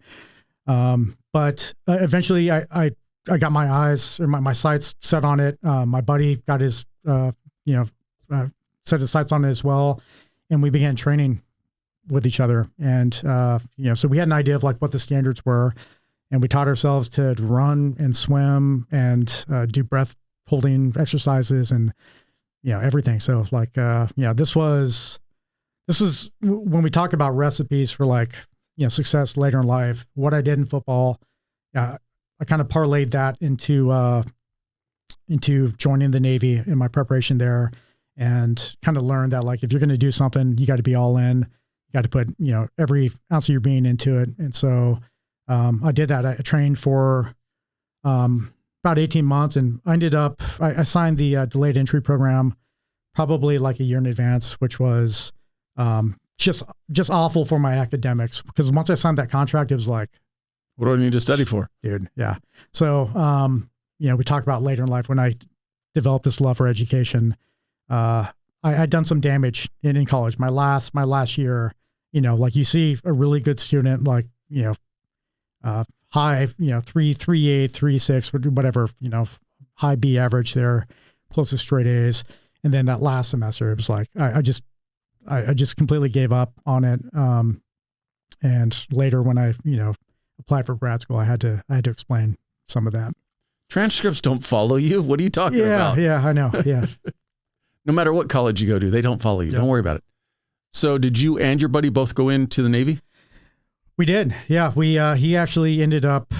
But eventually I got my eyes or my sights set on it. My buddy got his, set his sights on it as well. And we began training with each other. And, so we had an idea of like what the standards were, and we taught ourselves to run and swim and do breath holding exercises and, everything. So like, this is when we talk about recipes for like, success later in life, what I did in football. I kind of parlayed that into joining the Navy in my preparation there, and kind of learned that like, if you're going to do something, you got to be all in, you got to put, every ounce of your being into it. And so, I did that. I trained for, about 18 months, and I ended up, I signed the delayed entry program probably like a year in advance, which was, just awful for my academics, because once I signed that contract, it was like, what do I need to study for? Dude. Yeah. So, we talk about later in life when I developed this love for education. I'd done some damage in college. My last year, like you see a really good student, like, high, 3.8, 3.6, whatever, high B average there, close to straight A's. And then that last semester, it was like, I just completely gave up on it. And later when I, applied for grad school, I had to explain some of that. Transcripts don't follow you. What are you talking about? Yeah, I know. Yeah. No matter what college you go to, they don't follow you. Yep. Don't worry about it. So did you and your buddy both go into the Navy? We did. Yeah. He actually ended up,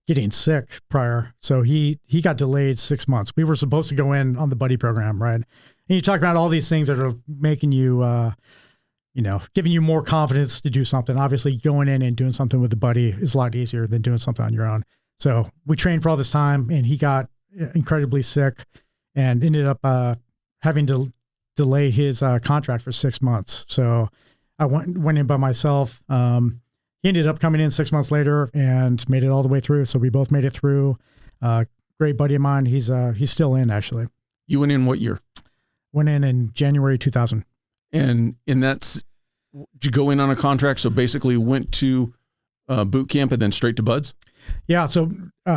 getting sick prior. So he got delayed 6 months. We were supposed to go in on the buddy program. Right. And you talk about all these things that are making you, giving you more confidence to do something. Obviously going in and doing something with the buddy is a lot easier than doing something on your own. So we trained for all this time, and he got incredibly sick and ended up having to delay his contract for 6 months. So I went in by myself. He ended up coming in 6 months later and made it all the way through. So we both made it through. Great buddy of mine. He's still in, actually. You went in what year? Went in January 2000. And did you go in on a contract? So basically went to boot camp and then straight to buds? Yeah. So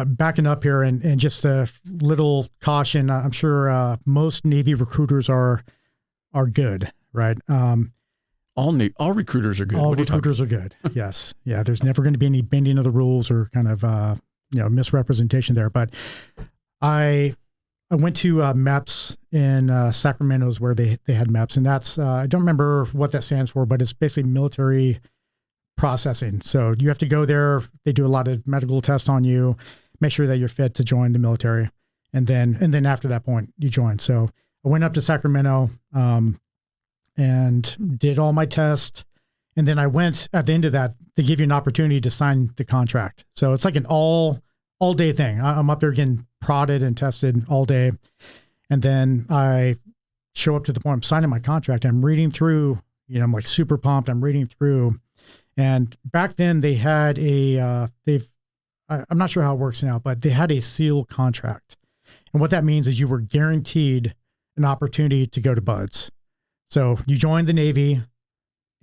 backing up here and just a little caution, I'm sure most Navy recruiters are good, right? All recruiters are good. All recruiters are good. Yes. Yeah. There's never going to be any bending of the rules or kind of, misrepresentation there. But I went to MEPS in Sacramento where they had MEPS, and that's, I don't remember what that stands for, but it's basically military processing. So you have to go there. They do a lot of medical tests on you, make sure that you're fit to join the military. And then after that point you join. So I went up to Sacramento, and did all my tests. And then I went at the end of that, they give you an opportunity to sign the contract. So it's like an all day thing. I'm up there getting prodded and tested all day. And then I show up to the point I'm signing my contract. I'm reading through, I'm like super pumped. I'm reading through. And back then they had I'm not sure how it works now, but they had a SEAL contract. And what that means is you were guaranteed an opportunity to go to buds. So you joined the Navy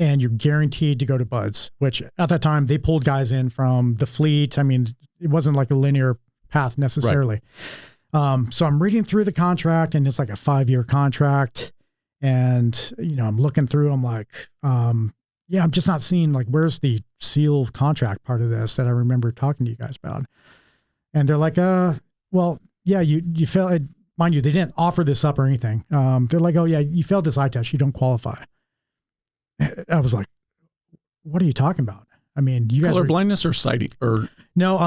and you're guaranteed to go to buds, which at that time they pulled guys in from the fleet. I mean, it wasn't like a linear path necessarily. Right. So I'm reading through the contract, and it's like a 5-year contract. And, I'm looking through, I'm like, I'm just not seeing like, where's the SEAL contract part of this that I remember talking to you guys about? And they're like, well, yeah, you failed. Mind you, they didn't offer this up or anything. They're like, oh yeah, you failed this eye test. You don't qualify. I was like, what are you talking about? I mean, you guys color blindness or sighting or no,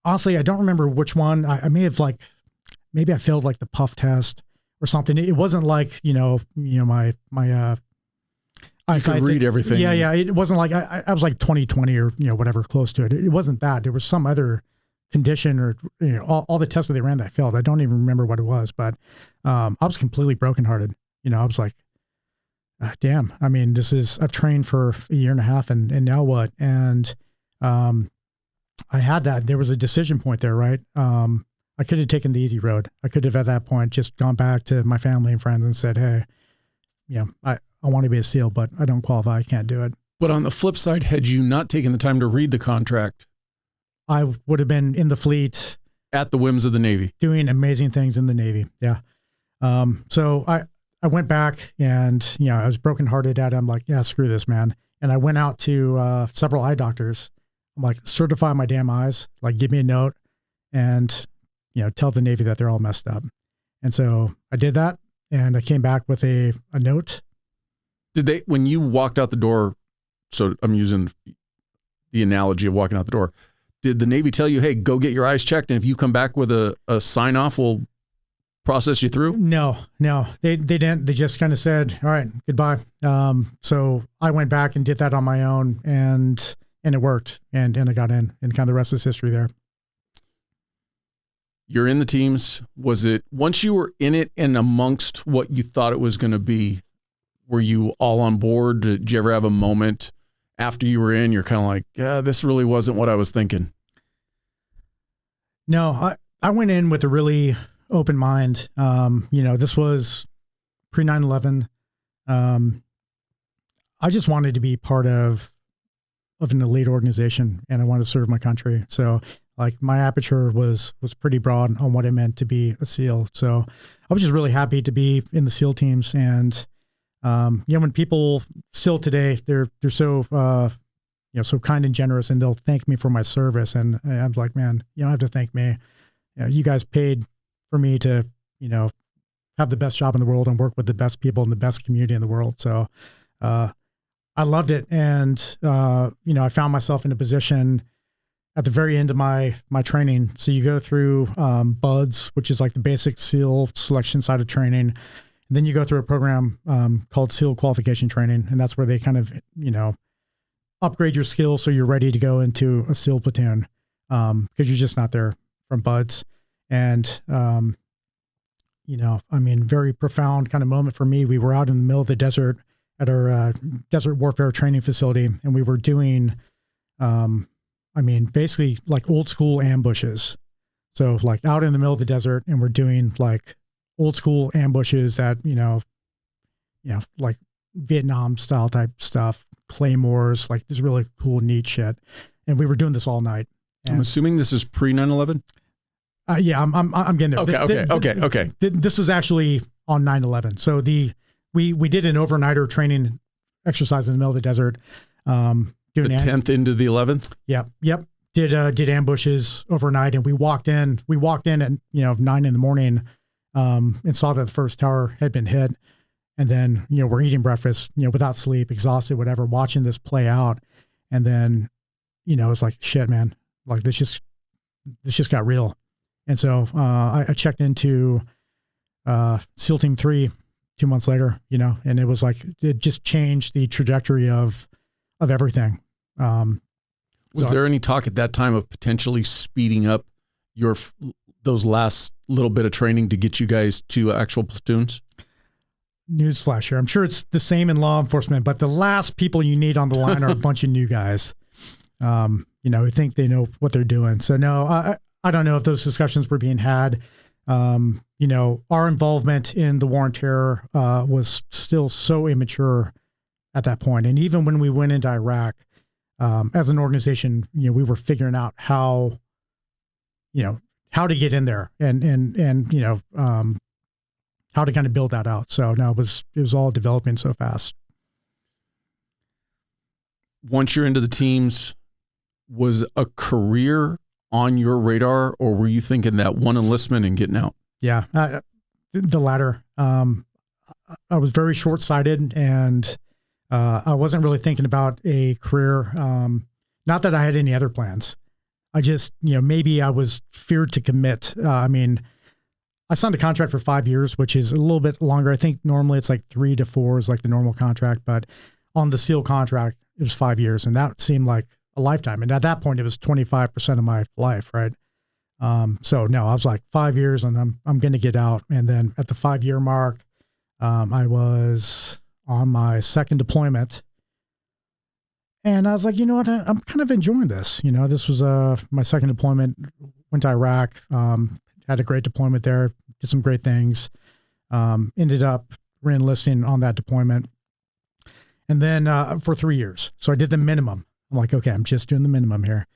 honestly, I don't remember which one. I may have maybe I failed like the puff test or something. It wasn't like, my I could read everything. Yeah. It wasn't like I was like 20/20 or, whatever, close to it. It wasn't that. There was some other condition or, all the tests that they ran that I failed. I don't even remember what it was, but I was completely brokenhearted. I was like, damn, I mean, I've trained for a year and a half and now what? And I had that. There was a decision point there, right? I could have taken the easy road. I could have at that point just gone back to my family and friends and said, hey, I want to be a SEAL, but I don't qualify. I can't do it. But on the flip side, had you not taken the time to read the contract, I would have been in the fleet at the whims of the Navy, doing amazing things in the Navy. Yeah. So I went back and, I was brokenhearted at it. I'm like, yeah, screw this, man. And I went out to several eye doctors. I'm like, certify my damn eyes, like give me a note and, tell the Navy that they're all messed up. And so I did that, and I came back with a note. When you walked out the door, so I'm using the analogy of walking out the door, did the Navy tell you, hey, go get your eyes checked, and if you come back with a sign off, we'll process you through? No, they didn't. They just kind of said, all right, goodbye. So I went back and did that on my own, and it worked, and I got in, and kind of the rest is history there. You're in the teams. Was it, once you were in it and amongst what you thought it was going to be, were you all on board? Did you ever have a moment after you were in, you're kind of like, yeah, this really wasn't what I was thinking? No, I went in with a really open mind. This was pre 9/11. I just wanted to be part of an elite organization, and I wanted to serve my country. So like my aperture was pretty broad on what it meant to be a SEAL. So I was just really happy to be in the SEAL teams, and When people still today, they're so, so kind and generous, and they'll thank me for my service. And I'm like, man, you don't have to thank me. You guys paid for me to, have the best job in the world and work with the best people in the best community in the world. So, I loved it. And, I found myself in a position at the very end of my training. So you go through, BUDS, which is like the basic SEAL selection side of training. And then you go through a program, called SEAL qualification training. And that's where they kind of, upgrade your skills so you're ready to go into a SEAL platoon, because you're just not there from BUDS. And, very profound kind of moment for me. We were out in the middle of the desert at our desert warfare training facility, and we were doing, basically like old school ambushes. So like out in the middle of the desert, and we're doing like old school ambushes at, like Vietnam style type stuff, claymores, like this really cool, neat shit. And we were doing this all night. And, I'm assuming this is pre 9/11. Yeah, I'm getting there. Okay. This is actually on 9/11. So we did an overnighter training exercise in the middle of the desert. Doing the 10th into the 11th. Yep. Did ambushes overnight, and we walked in at 9 in the morning, and saw that the first tower had been hit. And then we're eating breakfast, without sleep, exhausted, whatever, watching this play out. And then it's like, shit, man, like this just got real. And so I checked into SEAL Team 3 2 months later, and it was like, it just changed the trajectory of everything. Was there any talk at that time of potentially speeding up those last little bit of training to get you guys to actual platoons? Newsflash here. I'm sure it's the same in law enforcement, but the last people you need on the line are a bunch of new guys, who think they know what they're doing. So no, I don't know if those discussions were being had. Our involvement in the war on terror was still so immature at that point. And even when we went into Iraq, as an organization, we were figuring out how to get in there and how to kind of build that out. So no, it was all developing so fast. Once you're into the teams, was a career on your radar, or were you thinking that one enlistment and getting out? Yeah, the latter. I was very short-sighted, and I wasn't really thinking about a career. Not that I had any other plans. I just, maybe I was feared to commit. I signed a contract for 5 years, which is a little bit longer. I think normally it's like 3 to 4 is like the normal contract, but on the SEAL contract, it was 5 years, and that seemed like a lifetime. And at that point, it was 25% of my life, right? So no, I was like 5 years, and I'm going to get out. And then at the 5-year mark, I was on my second deployment, and I was like, you know what? I'm kind of enjoying this. This was my second deployment. Went to Iraq. Had a great deployment there, did some great things, ended up re-enlisting on that deployment. And then for 3 years. So I did the minimum. I'm like, okay, I'm just doing the minimum here.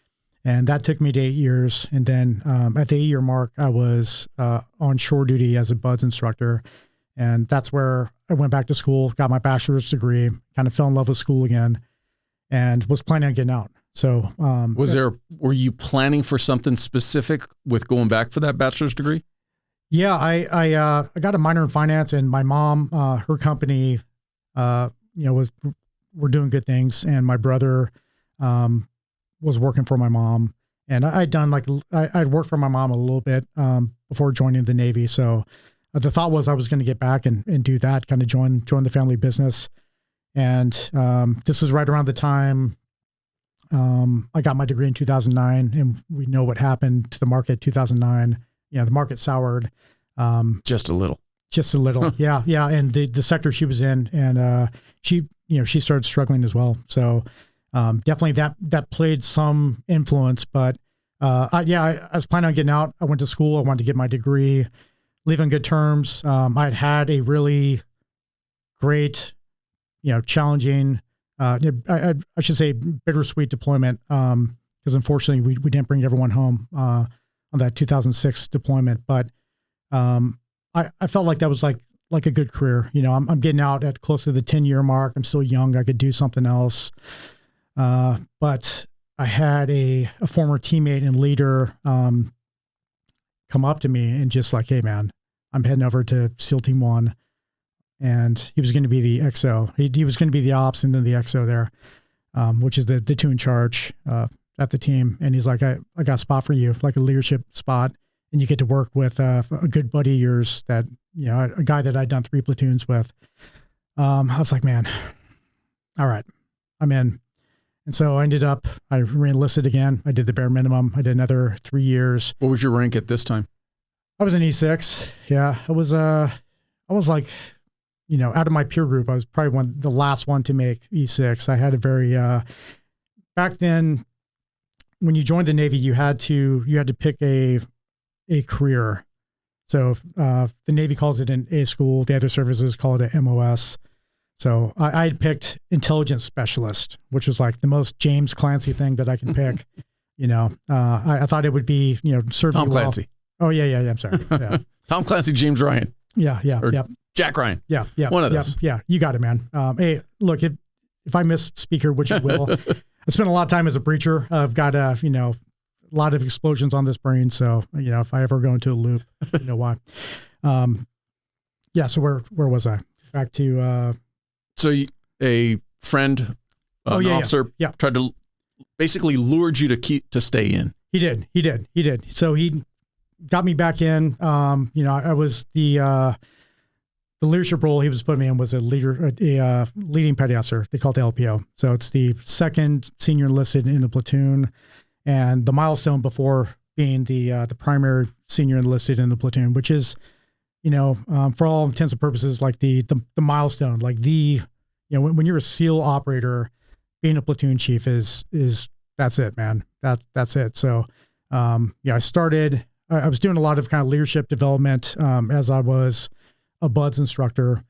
And that took me to 8 years. And then at the 8-year mark, I was on shore duty as a BUDS instructor. And that's where I went back to school, got my bachelor's degree, kind of fell in love with school again, and was planning on getting out. So, were you planning for something specific with going back for that bachelor's degree? Yeah, I got a minor in finance, and my mom, her company, were doing good things. And my brother, was working for my mom, and I'd worked for my mom a little bit, before joining the Navy. So the thought was I was going to get back and do that, kind of join the family business. And, this is right around the time, I got my degree in 2009, and we know what happened to the market 2009. The market soured. Just a little. Yeah. And the sector she was in, and she started struggling as well. So definitely that played some influence. But I was planning on getting out. I went to school. I wanted to get my degree, leave on good terms. I'd had a really great, challenging, I should say bittersweet deployment, because unfortunately we didn't bring everyone home on that 2006 deployment. But I felt like that was like like a good career. You know, I'm getting out at close to the 10-year mark. I'm still young. I could do something else. But I had a former teammate and leader come up to me and just like, hey, man, I'm heading over to SEAL Team 1. And he was going to be the XO. He was going to be the ops and then the XO there, which is the two in charge at the team. And he's like, I got a spot for you, like a leadership spot. And you get to work with a good buddy of yours that, you know, a guy that I'd done 3 platoons with. I was like, man, all right, I'm in. And so I ended up, I re-enlisted again. I did the bare minimum. I did another 3 years. What was your rank at this time? I was an E6. Yeah. I was like, you know, out of my peer group, I was probably the last one to make E6. I had a very, back then when you joined the Navy, you had to pick a career. So, the Navy calls it an A school. The other services call it an MOS. So I had picked intelligence specialist, which was like the most James Clancy thing that I could pick. You know, I thought it would be, you know, serve Tom you well. Clancy. Oh yeah. I'm sorry. Yeah. Tom Clancy, James Ryan. Yeah. Or Yeah. Jack Ryan. Yeah. One of those. Yeah. You got it, man. Hey, look, if I miss speaker, which I will, I spent a lot of time as a breacher. I've got you know, a lot of explosions on this brain. So, you know, if I ever go into a loop, you know why. Yeah. So where was I? Back to, So a friend, an officer, tried to basically lured you to stay in. He did. So he got me back in. You know, I was the leadership role he was putting me in was a leading petty officer. They call it the LPO. So it's the second senior enlisted in the platoon, and the milestone before being the primary senior enlisted in the platoon, which is, you know, for all intents and purposes, like the milestone, like you know, when you're a SEAL operator, being a platoon chief is that's it, man. That's it. So, yeah, I was doing a lot of kind of leadership development, as I was a BUDS instructor,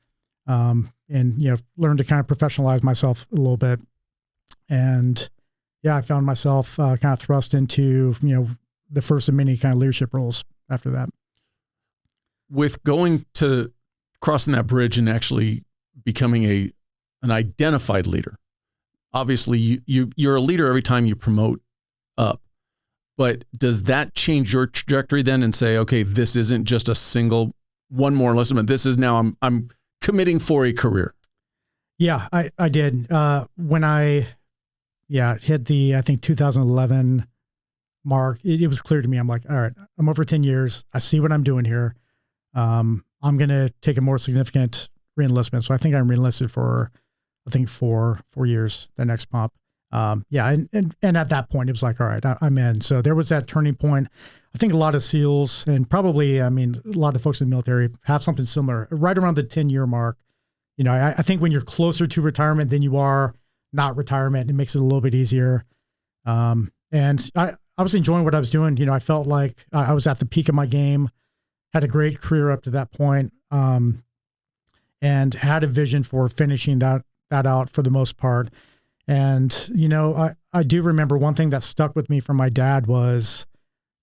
and, you know, learned to kind of professionalize myself a little bit. And yeah, I found myself, kind of thrust into, you know, the first of many kind of leadership roles after that. With going to crossing that bridge and actually becoming an identified leader, obviously you're a leader every time you promote up, but does that change your trajectory then and say, okay, this isn't just a single one more enlistment. This is now I'm committing for a career. Yeah, I did. When I hit the, I think 2011 mark, it was clear to me. I'm like, all right, I'm over 10 years. I see what I'm doing here. I'm going to take a more significant reenlistment. So I think I'm reenlisted for, I think 4 years, the next pump. Yeah. And at that point it was like, all right, I'm in. So there was that turning point. I think a lot of SEALs and probably, I mean, a lot of folks in the military have something similar right around the 10-year mark. You know, I think when you're closer to retirement than you are not retirement, it makes it a little bit easier. And I was enjoying what I was doing. You know, I felt like I was at the peak of my game, had a great career up to that point, and had a vision for finishing that out for the most part. And, you know, I do remember one thing that stuck with me from my dad was,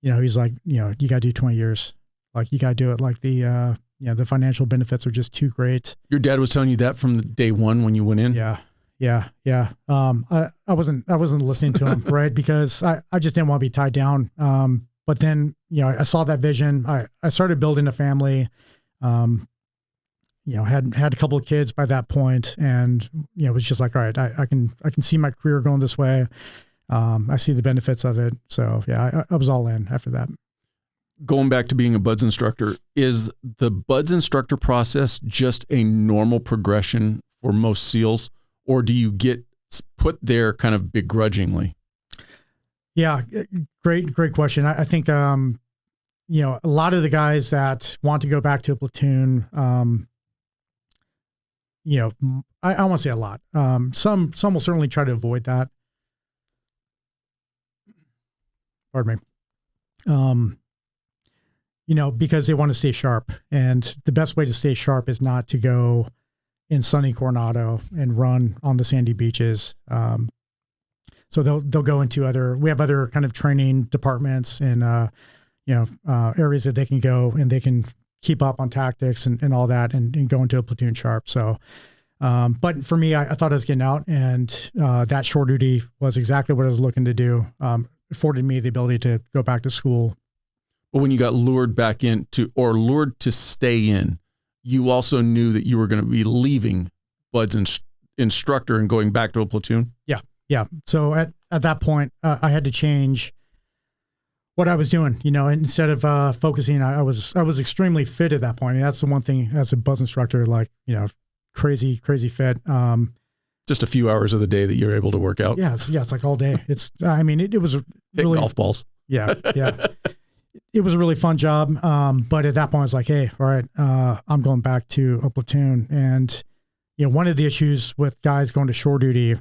you know, he's like, you know, you got to do 20 years. Like, you got to do it. Like the financial benefits are just too great. Your dad was telling you that from day one when you went in? Yeah. I wasn't listening to him, right? Because I just didn't want to be tied down. But then, you know, I saw that vision. I started building a family, you know, had a couple of kids by that point, and, you know, it was just like, all right, I can see my career going this way. I see the benefits of it. So yeah, I was all in after that. Going back to being a BUDS instructor, is the BUDS instructor process just a normal progression for most SEALs, or do you get put there kind of begrudgingly? Yeah, great question. I think, you know, a lot of the guys that want to go back to a platoon, you know, I won't say a lot. Some will certainly try to avoid that. Pardon me. You know, because they want to stay sharp, and the best way to stay sharp is not to go in sunny Coronado and run on the sandy beaches. So they'll go into we have other kind of training departments and, you know, areas that they can go and they can keep up on tactics and all that and go into a platoon sharp. So, but for me, I thought I was getting out, and that shore duty was exactly what I was looking to do. Afforded me the ability to go back to school. But when you got lured back into, or lured to stay in, you also knew that you were going to be leaving Bud's instructor and going back to a platoon? Yeah. So at that point, I had to change what I was doing. Instead of focusing, I was extremely fit at that point. And that's the one thing as a Buzz instructor, like, crazy fit. Just a few hours of the day that you're able to work out. Yeah. It's like all day. It was really golf balls. Yeah. It was a really fun job. But at that point I was like, hey, all right, I'm going back to a platoon. And, one of the issues with guys going to shore duty,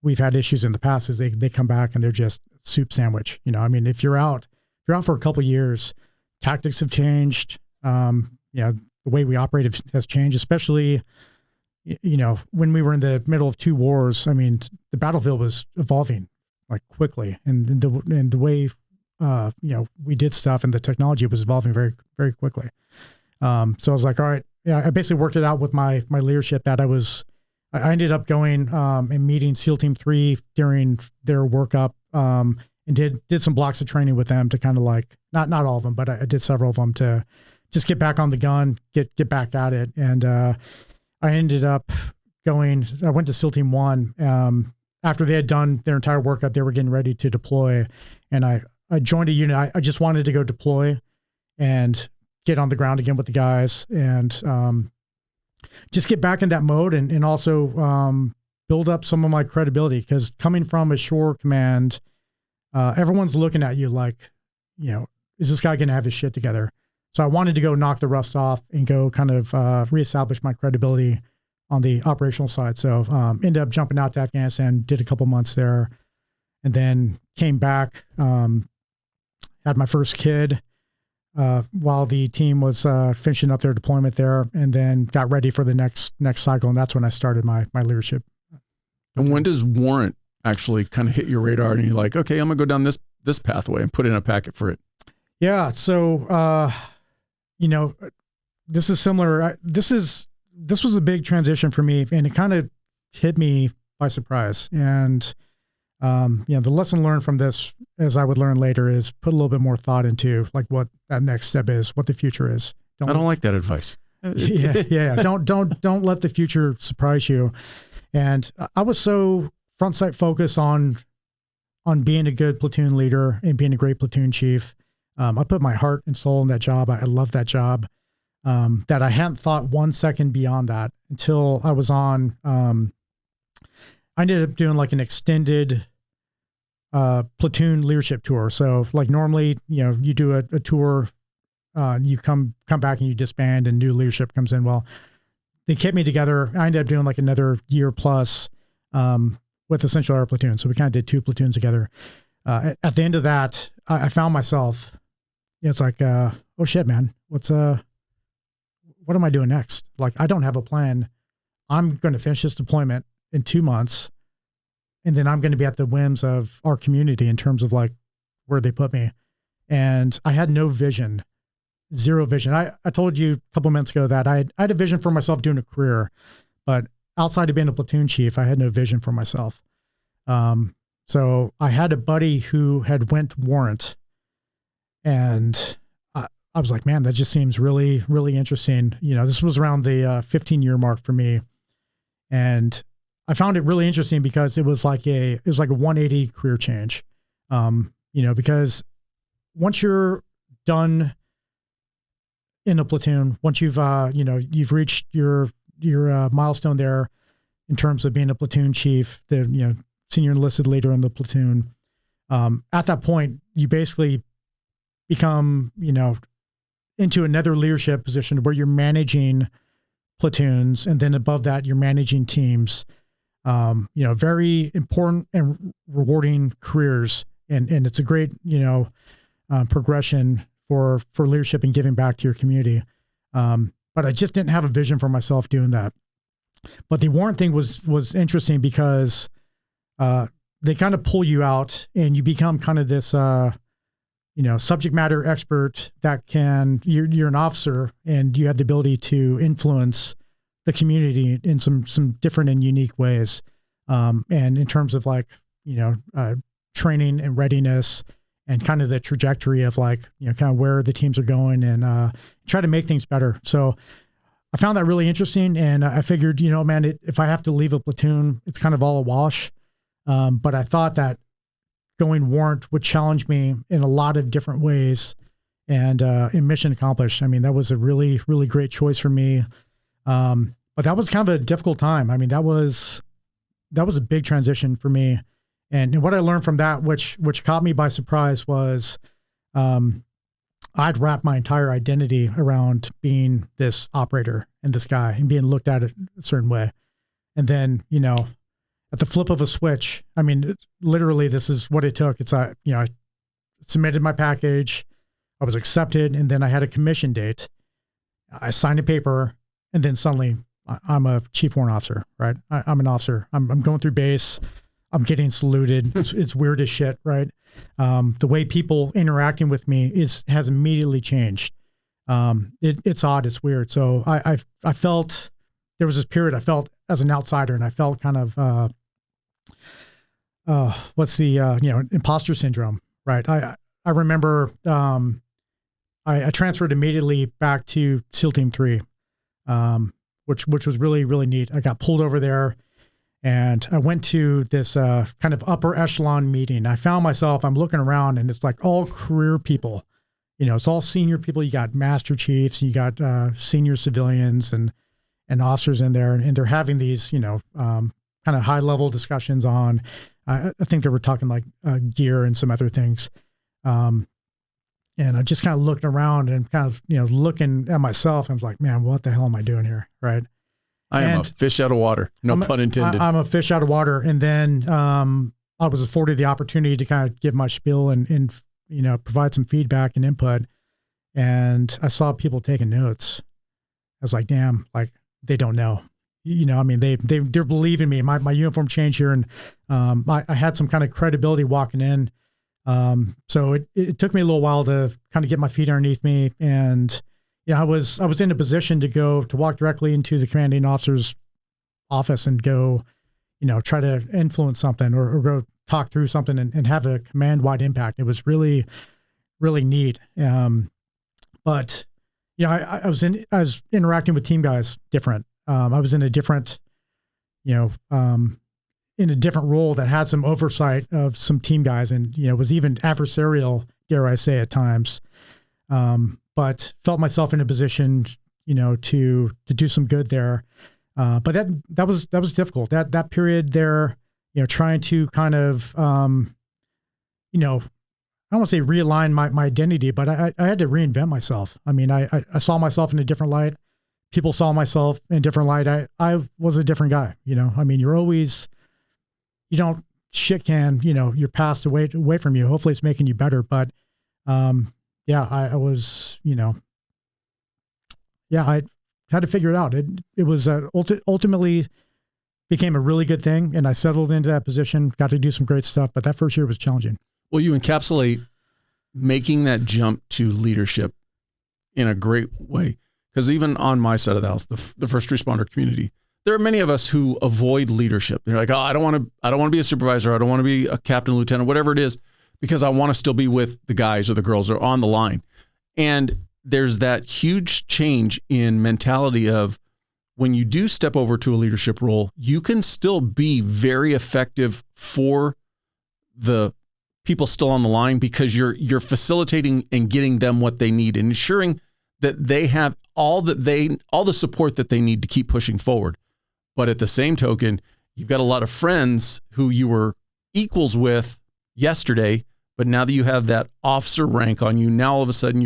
we've had issues in the past, is they come back and they're just soup sandwich. If you're out for a couple of years, tactics have changed. The way we operate has changed, especially, when we were in the middle of two wars. The battlefield was evolving like quickly, and the way, we did stuff and the technology was evolving very, very quickly. So I was like, all right, I basically worked it out with my leadership that I ended up going and meeting SEAL Team 3 during their workup, and did some blocks of training with them to kind of like, not all of them, but I did several of them to just get back on the gun, get back at it. And I ended up I went to SEAL Team 1. After they had done their entire workup, they were getting ready to deploy. And I joined a unit. I just wanted to go deploy and get on the ground again with the guys, and just get back in that mode, and also build up some of my credibility, because coming from a shore command, everyone's looking at you like, is this guy going to have his shit together? So I wanted to go knock the rust off and go kind of reestablish my credibility on the operational side. So ended up jumping out to Afghanistan, did a couple months there, and then came back, had my first kid while the team was finishing up their deployment there, and then got ready for the next cycle. And that's when I started my leadership. And when does warrant actually kind of hit your radar and you're like, okay, I'm gonna go down this pathway and put in a packet for it? Yeah. So, this is similar. This was a big transition for me, and it kind of hit me by surprise. And, the lesson learned from this, as I would learn later, is put a little bit more thought into like what that next step is, what the future is. I don't like that advice. Yeah. Don't let the future surprise you. And I was so front sight focused on being a good platoon leader and being a great platoon chief. I put my heart and soul in that job. I love that job. That I hadn't thought 1 second beyond that until I was on, I ended up doing like an extended platoon leadership tour. So like normally, you do a tour, you come back and you disband and new leadership comes in. Well, they kept me together. I ended up doing like another year plus with Essential Air Platoon. So we kind of did 2 platoons together. At the end of that, I found myself, it's like, oh shit, man, what am I doing next? Like, I don't have a plan. I'm going to finish this deployment in 2 months, and then I'm going to be at the whims of our community in terms of like where they put me. And I had no vision, zero vision. I told you a couple of minutes ago that I had a vision for myself doing a career, but outside of being a platoon chief, I had no vision for myself. So I had a buddy who had went warrant, and I was like, man, that just seems really, really interesting. This was around the 15-year mark for me. And I found it really interesting because it was like a 180 career change. Because once you're done in a platoon, once you've reached your milestone there in terms of being a platoon chief, the senior enlisted leader in the platoon. At that point, you basically become, into another leadership position where you're managing platoons, and then above that, you're managing teams. Very important and rewarding careers, and it's a great progression for leadership and giving back to your community. But I just didn't have a vision for myself doing that. But the warrant thing was interesting because they kind of pull you out, and you become kind of this subject matter expert that you're an officer and you have the ability to influence the community in some different and unique ways. And in terms of training and readiness and kind of the trajectory of kind of where the teams are going and try to make things better. So I found that really interesting. And I figured, if I have to leave a platoon, it's kind of all a wash. But I thought that going warrant would challenge me in a lot of different ways and in mission accomplished. I mean, that was a really, really great choice for me. But that was kind of a difficult time. I mean, that was a big transition for me. And what I learned from that, which caught me by surprise, was I'd wrapped my entire identity around being this operator and this guy and being looked at a certain way. And then, at the flip of a switch, I mean, literally, this is what it took. It's I submitted my package, I was accepted, and then I had a commission date. I signed a paper, and then suddenly I'm a Chief Warrant Officer, right? I'm an officer. I'm going through base. I'm getting saluted. It's weird as shit, right? The way people interacting with me has immediately changed. It's odd. It's weird. So I felt there was this period I felt as an outsider, and I felt kind of what's the imposter syndrome, right? I remember I transferred immediately back to SEAL Team 3, which was really, really neat. I got pulled over there and I went to this kind of upper echelon meeting. I found myself, I'm looking around and it's like all career people, it's all senior people. You got master chiefs and you got senior civilians and officers in there, and they're having these, kind of high level discussions on, I think they were talking like gear and some other things. And I just kind of looked around and kind of, looking at myself. I was like, man, what the hell am I doing here? Right. I am a fish out of water. No pun intended. I'm a fish out of water. And then I was afforded the opportunity to kind of give my spiel and provide some feedback and input. And I saw people taking notes. I was like, damn, like they don't know. They're believing me. My uniform changed here, and I had some kind of credibility walking in. So it took me a little while to kind of get my feet underneath me, and I was in a position to walk directly into the commanding officer's office and go, try to influence something or go talk through something and have a command-wide impact. It was really, really neat. But I was interacting with team guys different. I was in a different, in a different role that had some oversight of some team guys and, was even adversarial, dare I say, at times. But felt myself in a position, to do some good there. But that was difficult. That period there, trying to kind of, I don't want to say realign my identity, but I had to reinvent myself. I mean, I saw myself in a different light. People saw myself in a different light. I was a different guy, I mean, you don't shit can, you're passed away from you. Hopefully it's making you better. But, I was, I had to figure it out. It was ultimately became a really good thing. And I settled into that position, got to do some great stuff, but that first year was challenging. Well, you encapsulate making that jump to leadership in a great way. Because even on my side of the house, the first responder community, there are many of us who avoid leadership. They're like, oh, I don't want to be a supervisor. I don't want to be a captain, lieutenant, whatever it is, because I want to still be with the guys or the girls or on the line. And there's that huge change in mentality of when you do step over to a leadership role, you can still be very effective for the people still on the line because you're facilitating and getting them what they need and ensuring that they have all the support that they need to keep pushing forward. But at the same token, you've got a lot of friends who you were equals with yesterday, but now that you have that officer rank on you, now all of a sudden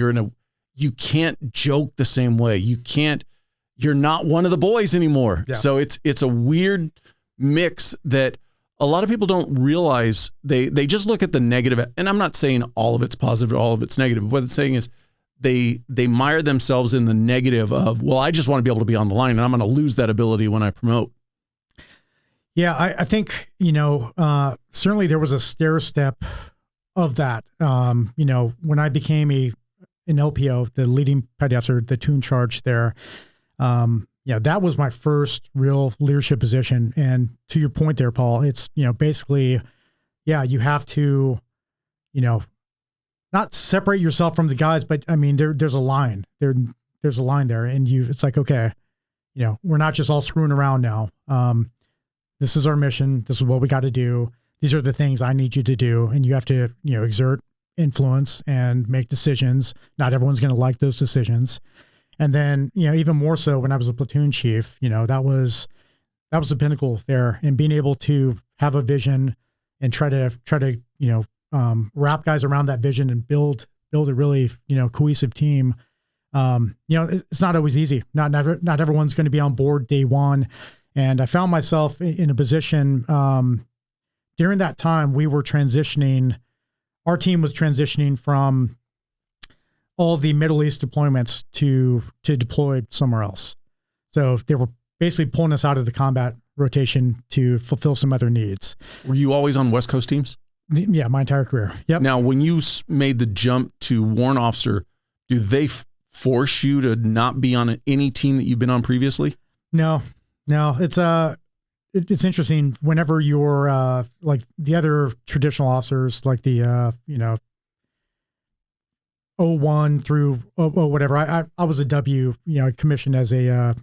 you can't joke the same way. You're not one of the boys anymore. Yeah. So it's a weird mix that a lot of people don't realize. They just look at the negative, and I'm not saying all of it's positive, all of it's negative. But what it's saying is they mire themselves in the negative of, well, I just want to be able to be on the line and I'm going to lose that ability when I promote. Yeah, I think, certainly there was a stair step of that. When I became an LPO, the leading petty officer, the platoon charge there, that was my first real leadership position. And to your point there, Paul, it's, basically, you have to, not separate yourself from the guys, but I mean, there's a line there's a line there, and it's like, okay, we're not just all screwing around now. This is our mission. This is what we got to do. These are the things I need you to do. And you have to, exert influence and make decisions. Not everyone's going to like those decisions. And then, even more so when I was a platoon chief, that was the pinnacle there, and being able to have a vision and try to, wrap guys around that vision and build a really, cohesive team. It's not always easy. Not everyone's going to be on board day one. And I found myself in a position, during that time, our team was transitioning from all of the Middle East deployments to deploy somewhere else. So they were basically pulling us out of the combat rotation to fulfill some other needs. Were you always on West Coast teams? Yeah, my entire career. Yep. Now, when you made the jump to warrant officer, do they force you to not be on any team that you've been on previously? No. It's interesting whenever you're like the other traditional officers, like the 01 through whatever. I was a W, commissioned as a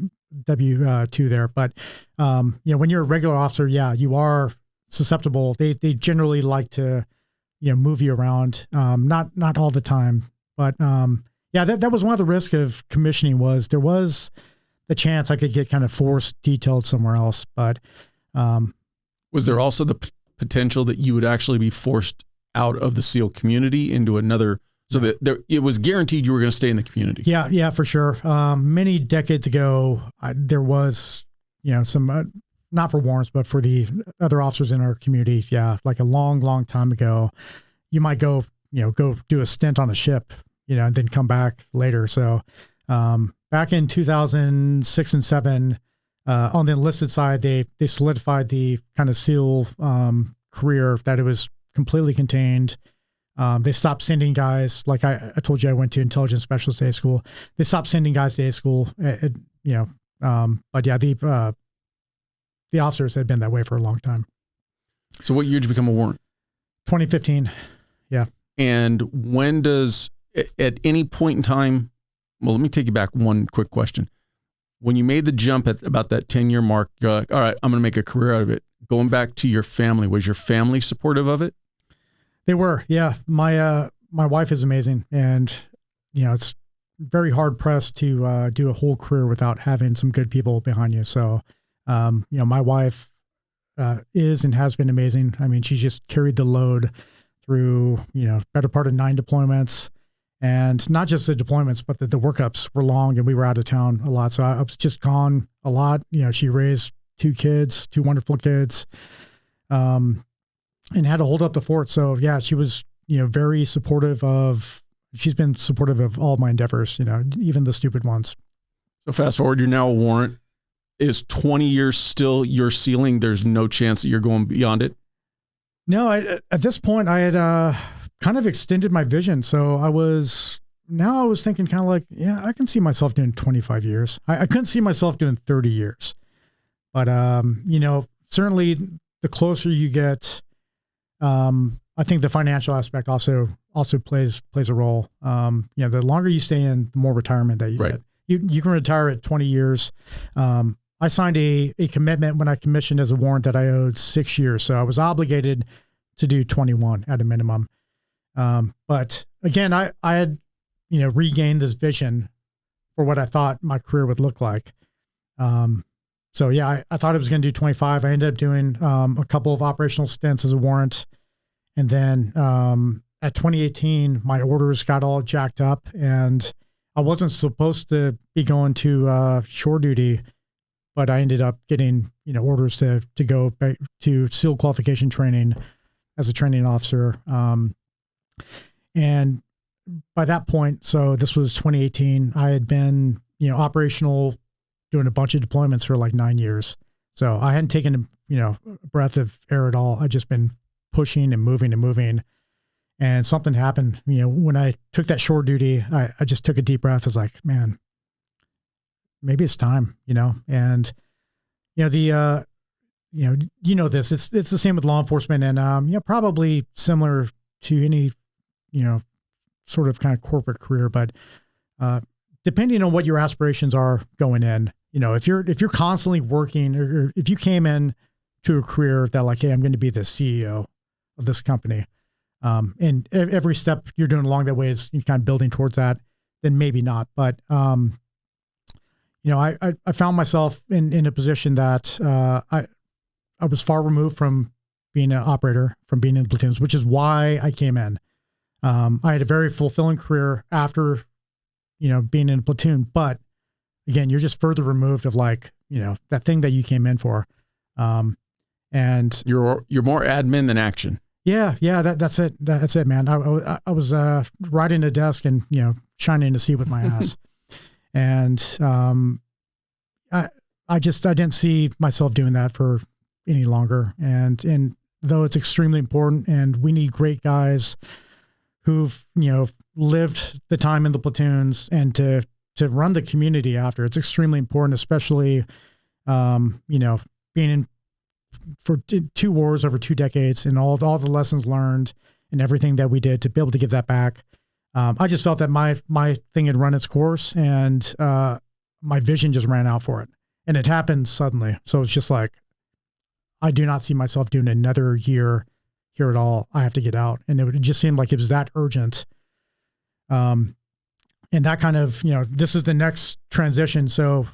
W2 there. But when you're a regular officer, you are susceptible. They generally like to move you around. Not all the time, but that was one of the risks of commissioning. There was the chance I could get kind of forced detailed somewhere else. But was there also the potential that you would actually be forced out of the SEAL community into another, so that it was guaranteed you were going to stay in the community? Yeah, for sure. Many decades ago, there was, some, not for warrants, but for the other officers in our community. Yeah. Like a long, long time ago, you might go do a stint on a ship, and then come back later. So, back in 2006 and 2007, on the enlisted side, they solidified the kind of SEAL career, that it was completely contained. They stopped sending guys, like I told you, I went to intelligence specialist day school. They stopped sending guys to day school, but yeah, the officers had been that way for a long time. So what year did you become a warrant? 2015. Yeah. And when does, at any point in time, well, let me take you back one quick question. When you made the jump at about that 10-year mark, you're like, all right, I'm going to make a career out of it. Going back to your family, was your family supportive of it? They were. Yeah. My wife is amazing. And, it's very hard pressed to do a whole career without having some good people behind you. So, my wife is and has been amazing. I mean, she's just carried the load through, better part of 9 deployments. And not just the deployments, but the workups were long, and we were out of town a lot. So I was just gone a lot. She raised 2 wonderful kids, and had to hold up the fort. So yeah, she was, very supportive she's been supportive of all my endeavors, even the stupid ones. So fast forward, you're now a warrant. Is 20 years still your ceiling? There's no chance that you're going beyond it? No, at this point I had, kind of extended my vision. So I was thinking kind of like, yeah, I can see myself doing 25 years. I couldn't see myself doing 30 years, but, certainly the closer you get, I think the financial aspect also plays a role. The longer you stay in, the more retirement that you get. You can retire at 20 years. I signed a commitment when I commissioned as a warrant that I owed 6 years. So I was obligated to do 21 at a minimum. But again, I had, regained this vision for what I thought my career would look like. So yeah, I thought I was going to do 25. I ended up doing, a couple of operational stints as a warrant. And then, at 2018, my orders got all jacked up, and I wasn't supposed to be going to, shore duty, but I ended up getting, orders to go back to SEAL qualification training as a training officer. And by that point, so this was 2018, I had been, operational, doing a bunch of deployments for like 9 years. So I hadn't taken, a breath of air at all. I'd just been pushing and moving. And something happened, when I took that shore duty, I just took a deep breath. I was like, man, maybe it's time, and, this, it's the same with law enforcement and, probably similar to any, sort of kind of corporate career, but, depending on what your aspirations are going in, if you're constantly working or if you came in to a career that like, hey, I'm going to be the CEO of this company, and every step you're doing along that way is kind of building towards that, then maybe not. But, I found myself in a position that, I was far removed from being an operator, from being in platoons, which is why I came in. I had a very fulfilling career after, being in a platoon, but again, you're just further removed of like, that thing that you came in for. And you're more admin than action. Yeah. That's it. That's it, man. I was, riding a desk and, shining a seat with my ass. And, I didn't see myself doing that for any longer. And though it's extremely important and we need great guys who've, lived the time in the platoons and to run the community after, it's extremely important, especially, being in for 2 wars over 2 decades and all the lessons learned and everything that we did to be able to give that back. I just felt that my thing had run its course and, my vision just ran out for it, and it happened suddenly. So it's just like, I do not see myself doing another year here at all. I have to get out. And it just seemed like it was that urgent. And that kind of, this is the next transition. So,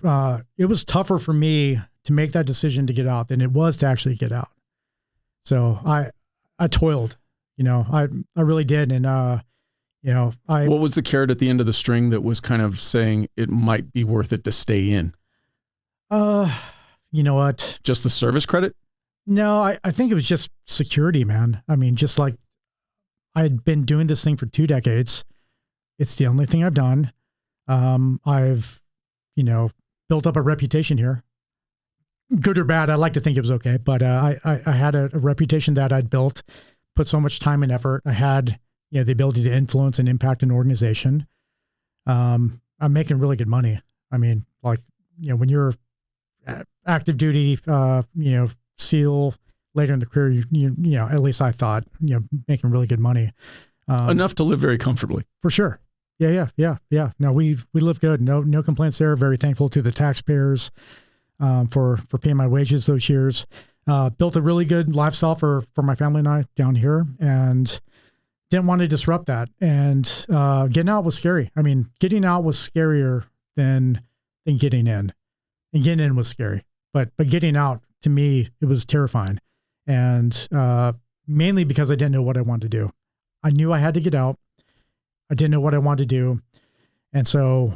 it was tougher for me to make that decision to get out than it was to actually get out. So I toiled, I really did. And, what was the carrot at the end of the string that was kind of saying it might be worth it to stay in? You know what? Just the service credit? No, I think it was just security, man. I mean, just like I had been doing this thing for 2 decades. It's the only thing I've done. I've, built up a reputation here. Good or bad, I like to think it was okay, but I had a reputation that I'd built, put so much time and effort. I had, the ability to influence and impact an organization. I'm making really good money. I mean, like, when you're active duty, SEAL later in the career, at least I thought, making really good money. Enough to live very comfortably. For sure. Yeah. No, we live good. No complaints there. Very thankful to the taxpayers, for paying my wages those years. Built a really good lifestyle for my family and I down here, and didn't want to disrupt that. And, getting out was scary. I mean, getting out was scarier than getting in, and getting in was scary, but getting out, to me, it was terrifying. And, mainly because I didn't know what I wanted to do. I knew I had to get out. I didn't know what I wanted to do. And so,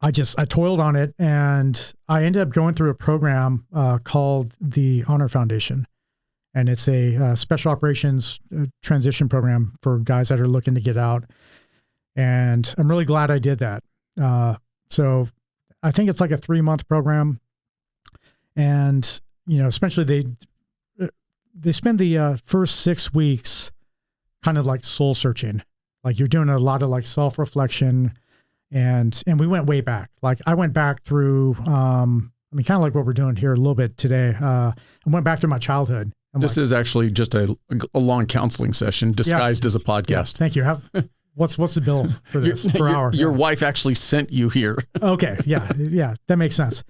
I toiled on it, and I ended up going through a program, called the Honor Foundation. And it's a special operations transition program for guys that are looking to get out. And I'm really glad I did that. So I think it's like a 3-month program. And, especially they spend the first 6 weeks kind of like soul searching. Like you're doing a lot of like self-reflection, and we went way back. Like I went back through, kind of like what we're doing here a little bit today. I went back through my childhood. This is actually just a long counseling session disguised as a podcast. Yeah, thank you. What's the bill for this per hour? Your wife actually sent you here. Okay. Yeah. That makes sense.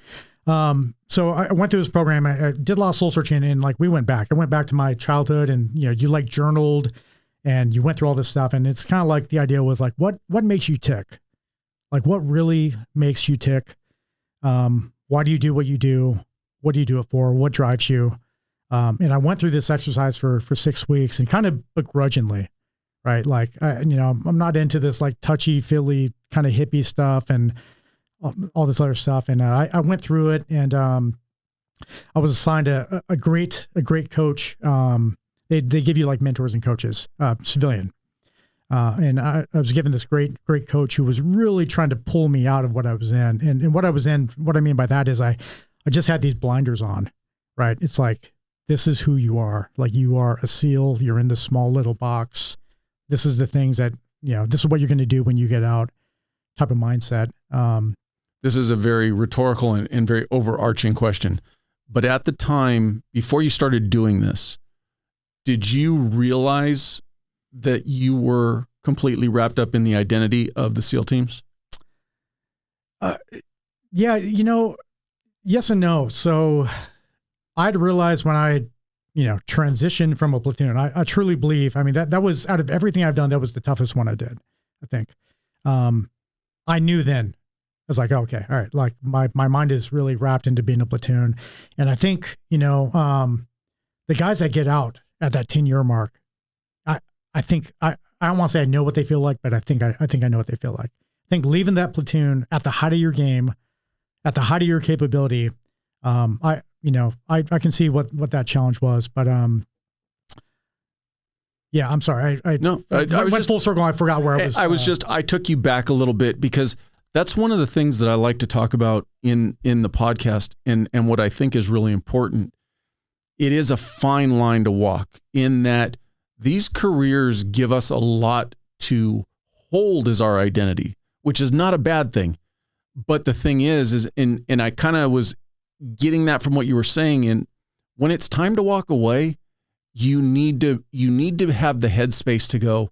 So I went through this program. I did a lot of soul searching, and like we went back. I went back to my childhood, and you like journaled, and you went through all this stuff. And it's kind of like the idea was like, what makes you tick? Like what really makes you tick? Why do you do what you do? What do you do it for? What drives you? And I went through this exercise for 6 weeks, and kind of begrudgingly, right? Like, I'm not into this like touchy feely kind of hippie stuff and all this other stuff. And I went through it, and I was assigned a great coach. They give you like mentors and coaches, civilian. And I was given this great coach who was really trying to pull me out of what I was in. And what I was in, what I mean by that is I just had these blinders on, right? It's like, this is who you are. Like, you are a SEAL. You're in this small little box. This is the things that, this is what you're going to do when you get out, type of mindset. This is a very rhetorical and very overarching question. But at the time, before you started doing this, did you realize that you were completely wrapped up in the identity of the SEAL teams? Yeah, yes and no. So I'd realized when I, transitioned from a platoon, I truly believe, that was, out of everything I've done, that was the toughest one I did, I think. I knew then, I was like, okay, all right. Like, my mind is really wrapped into being a platoon. And I think, the guys that get out at that 10-year mark, I think, I don't want to say I know what they feel like, but I think I know what they feel like. I think leaving that platoon at the height of your game, at the height of your capability, I can see what that challenge was, but yeah, I'm sorry. I went full circle. I forgot where I was. I took you back a little bit because that's one of the things that I like to talk about in the podcast, and what I think is really important. It is a fine line to walk in that these careers give us a lot to hold as our identity, which is not a bad thing. But the thing is and I kind of was getting that from what you were saying. And when it's time to walk away, you need to have the headspace to go,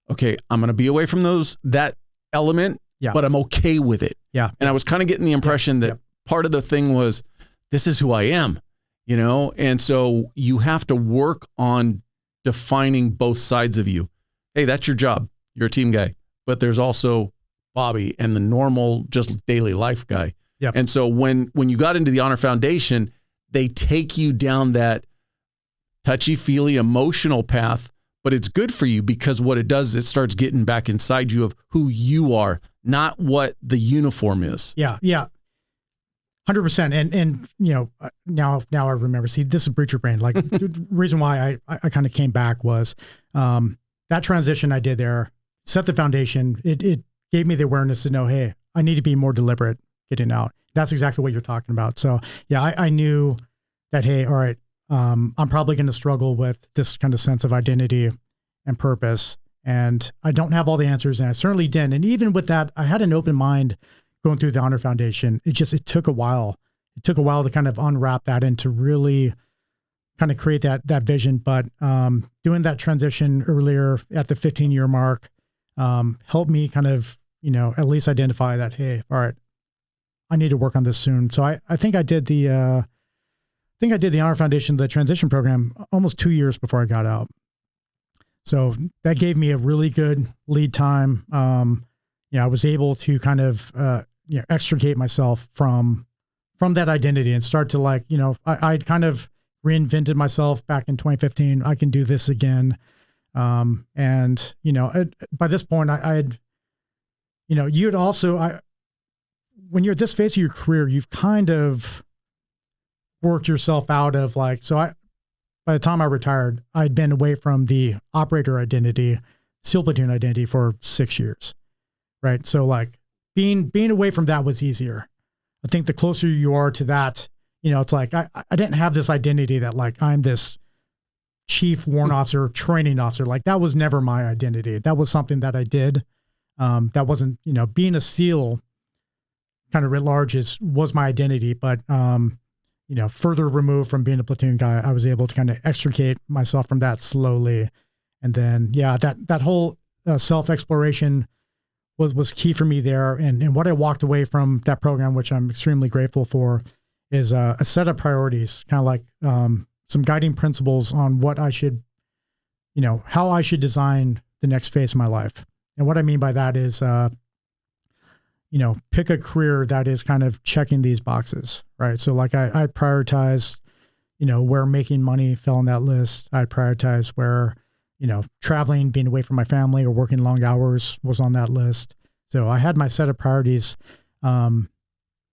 okay, I'm going to be away from that element, but I'm okay with it. Yeah. And I was kind of getting the impression that part of the thing was, this is who I am, And so you have to work on defining both sides of you. Hey, that's your job. You're a team guy, but there's also Bobby and the normal, just daily life guy. Yep. And so when you got into the Honor Foundation, they take you down that touchy-feely emotional path, but it's good for you because what it does is it starts getting back inside you of who you are, not what the uniform is. Yeah. 100%. And now I remember, see, this is Breacher Brain. Like, the reason why I kind of came back was that transition I did there, set the foundation. It gave me the awareness to know, hey, I need to be more deliberate getting out. That's exactly what you're talking about. So yeah, I knew that, hey, all right, I'm probably going to struggle with this kind of sense of identity and purpose. And I don't have all the answers, and I certainly didn't. And even with that, I had an open mind going through the Honor Foundation. It took a while. It took a while to kind of unwrap that and to really kind of create that vision. But doing that transition earlier at the 15-year mark helped me kind of, at least identify that, hey, all right, I need to work on this soon. So I think I did the Honor Foundation, the transition program, almost 2 years before I got out. So that gave me a really good lead time. I was able to kind of, extricate myself from that identity and start to I'd kind of reinvented myself back in 2015. I can do this again. By this point you'd also, when you're at this phase of your career, you've kind of worked yourself out of by the time I retired, I'd been away from the operator identity, SEAL platoon identity for 6 years. Right. So being away from that was easier. I think the closer you are to that, it's like, I didn't have this identity that I'm this Chief Warrant Officer, training officer. That was never my identity. That was something that I did. That wasn't, being a SEAL kind of writ large was my identity, but, further removed from being a platoon guy, I was able to kind of extricate myself from that slowly. And then, that whole self-exploration was key for me there. And what I walked away from that program, which I'm extremely grateful for, is a set of priorities, kind of like some guiding principles on what I should, how I should design the next phase of my life. And what I mean by that is, pick a career that is kind of checking these boxes, right? So I prioritize, where making money fell on that list. I prioritize where, traveling, being away from my family or working long hours was on that list. So I had my set of priorities,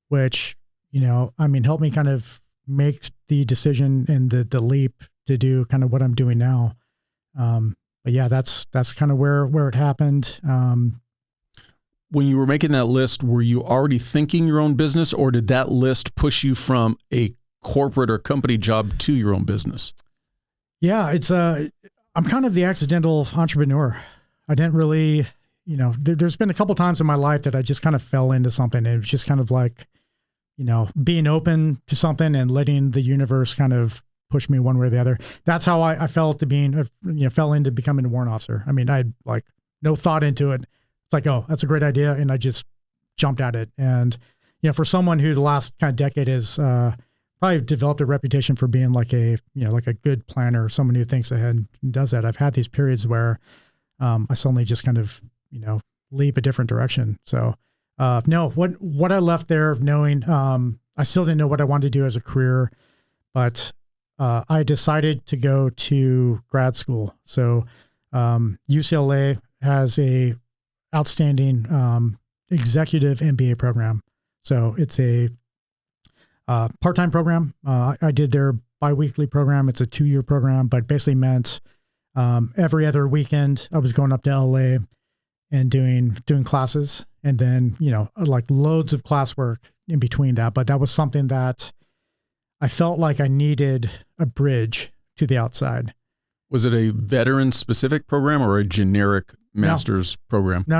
which, helped me kind of make the decision and the leap to do kind of what I'm doing now. But yeah, that's kind of where it happened. When you were making that list, were you already thinking your own business, or did that list push you from a corporate or company job to your own business? Yeah, I'm kind of the accidental entrepreneur. I didn't really, there's been a couple times in my life that I just kind of fell into something. It was just kind of like, being open to something and letting the universe kind of push me one way or the other. That's how I fell into becoming a warrant officer. I mean, I had like no thought into it. It's like, oh, that's a great idea. And I just jumped at it. And, for someone who the last kind of decade has probably developed a reputation for being like a good planner, someone who thinks ahead and does that. I've had these periods where I suddenly just kind of, leap a different direction. So no, what I left there knowing, I still didn't know what I wanted to do as a career, but I decided to go to grad school. So UCLA has a outstanding executive MBA program. So it's a part-time program. I did their biweekly program. It's a 2-year program, but basically meant every other weekend I was going up to LA and doing classes, and then, like loads of classwork in between that. But that was something that I felt like I needed a bridge to the outside. Was it a veteran specific program or a generic master's program? No.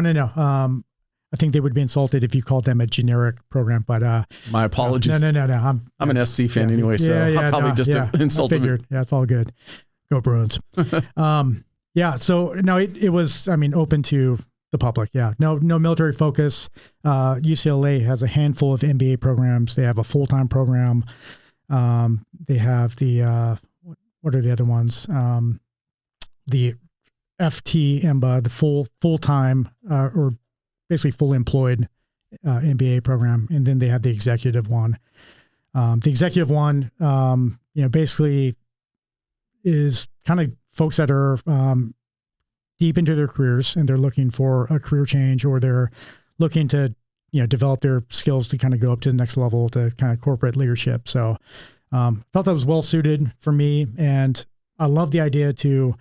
I think they would be insulted if you called them a generic program, but my apologies. No. I'm an SC fan anyway, so I'll probably insulted. Yeah, it's all good. Go Bruins. Yeah. So no, it was, open to the public. Yeah. No military focus. UCLA has a handful of MBA programs. They have a full-time program. They have the, what are the other ones? The FT-MBA, the full-time, or basically fully employed, MBA program. And then they have the executive one. The executive one, basically is kind of folks that are, deep into their careers and they're looking for a career change, or they're looking to, develop their skills to kind of go up to the next level to kind of corporate leadership. So, felt that was well suited for me. And I love the idea to,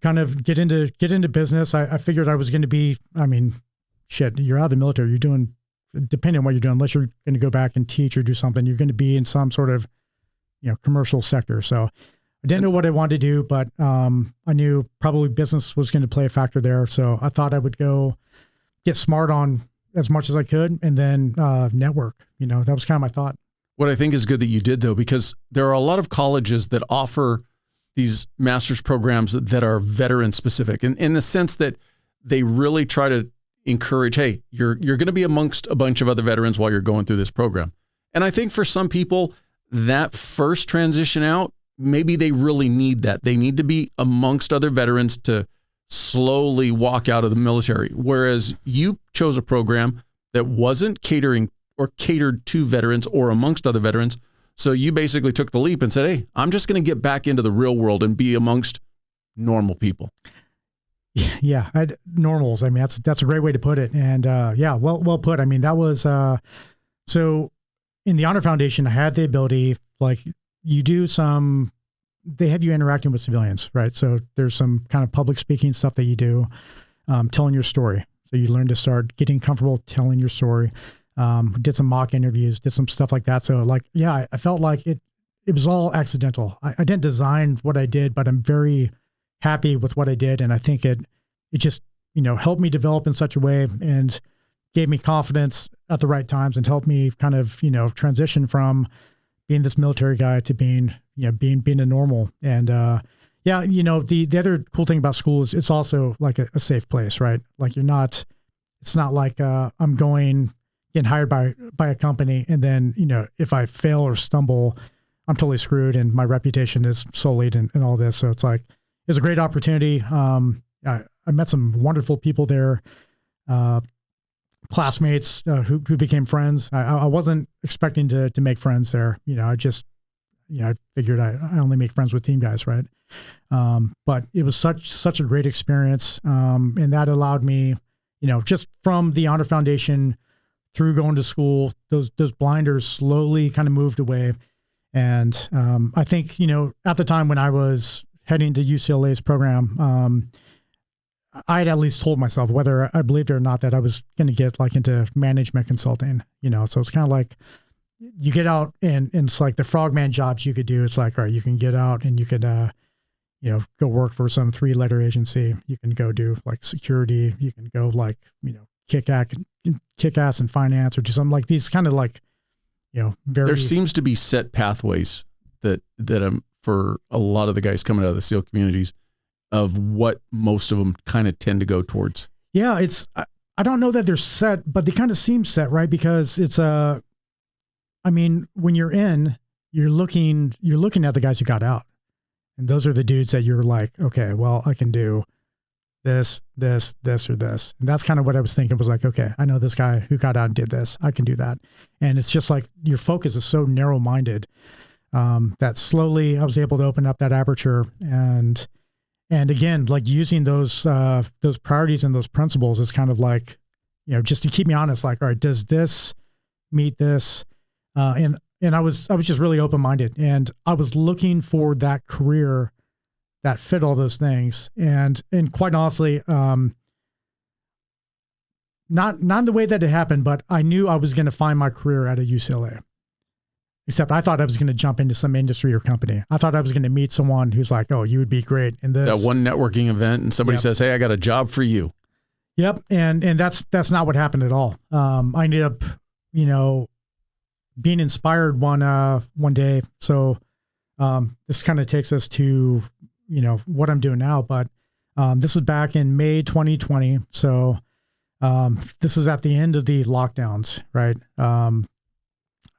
kind of get into business. I figured I was going to be, you're out of the military. You're doing, depending on what you're doing, unless you're going to go back and teach or do something, you're going to be in some sort of, commercial sector. So I didn't know what I wanted to do, but I knew probably business was going to play a factor there. So I thought I would go get smart on as much as I could, and then network. That was kind of my thought. What I think is good that you did, though, because there are a lot of colleges that offer these master's programs that are veteran specific, in the sense that they really try to encourage, hey, you're going to be amongst a bunch of other veterans while you're going through this program. And I think for some people, that first transition out, maybe they really need that. They need to be amongst other veterans to slowly walk out of the military. Whereas you chose a program that wasn't catered to veterans or amongst other veterans. So you basically took the leap and said, hey, I'm just going to get back into the real world and be amongst normal people. Yeah. Normals. That's a great way to put it. And well put. That was, so in the Honor Foundation, I had the ability, like, they have you interacting with civilians, right? So there's some kind of public speaking stuff that you do, telling your story. So you learn to start getting comfortable telling your story. Did some mock interviews, did some stuff like that. So I felt like it was all accidental. I didn't design what I did, but I'm very happy with what I did. And I think it just, helped me develop in such a way and gave me confidence at the right times and helped me kind of, transition from being this military guy to being a normal. And, the other cool thing about school is it's also like a safe place, right? Like it's not like, I'm getting hired by a company. And then, if I fail or stumble, I'm totally screwed and my reputation is sullied and all this. So it's like, it was a great opportunity. I met some wonderful people there, classmates who became friends. I wasn't expecting to make friends there. I figured I only make friends with team guys, right? But it was such a great experience. And that allowed me, just from the Honor Foundation through going to school, those blinders slowly kind of moved away. And I think, at the time when I was heading to UCLA's program, I'd at least told myself, whether I believed it or not, that I was going to get into management consulting, so it's kind of like, you get out and it's like the frogman jobs you could do. It's like, all right, you can get out and you could, go work for some 3-letter agency. You can go do like security. You can go like, kick ass in finance or do something like these kind of like, very. There seems to be set pathways that for a lot of the guys coming out of the SEAL communities of what most of them kind of tend to go towards. Yeah. I don't know that they're set, but they kind of seem set, right? Because it's when you're in, you're looking at the guys who got out. And those are the dudes that you're like, okay, well, I can do this, this, this, or this. And that's kind of what I was thinking was like, okay, I know this guy who got out and did this. I can do that. And it's just like your focus is so narrow-minded that slowly I was able to open up that aperture. And again, like using those priorities and those principles is kind of like, just to keep me honest, like, all right, does this meet this? And I was just really open-minded, and I was looking for that career that fit all those things. And quite honestly, not the way that it happened, but I knew I was going to find my career at a UCLA. Except I thought I was going to jump into some industry or company. I thought I was going to meet someone who's like, oh, you would be great in this. That one networking event and somebody says, hey, I got a job for you. Yep. And that's not what happened at all. I ended up, being inspired one day. So this kind of takes us to, what I'm doing now. But this is back in May 2020. So this is at the end of the lockdowns, right?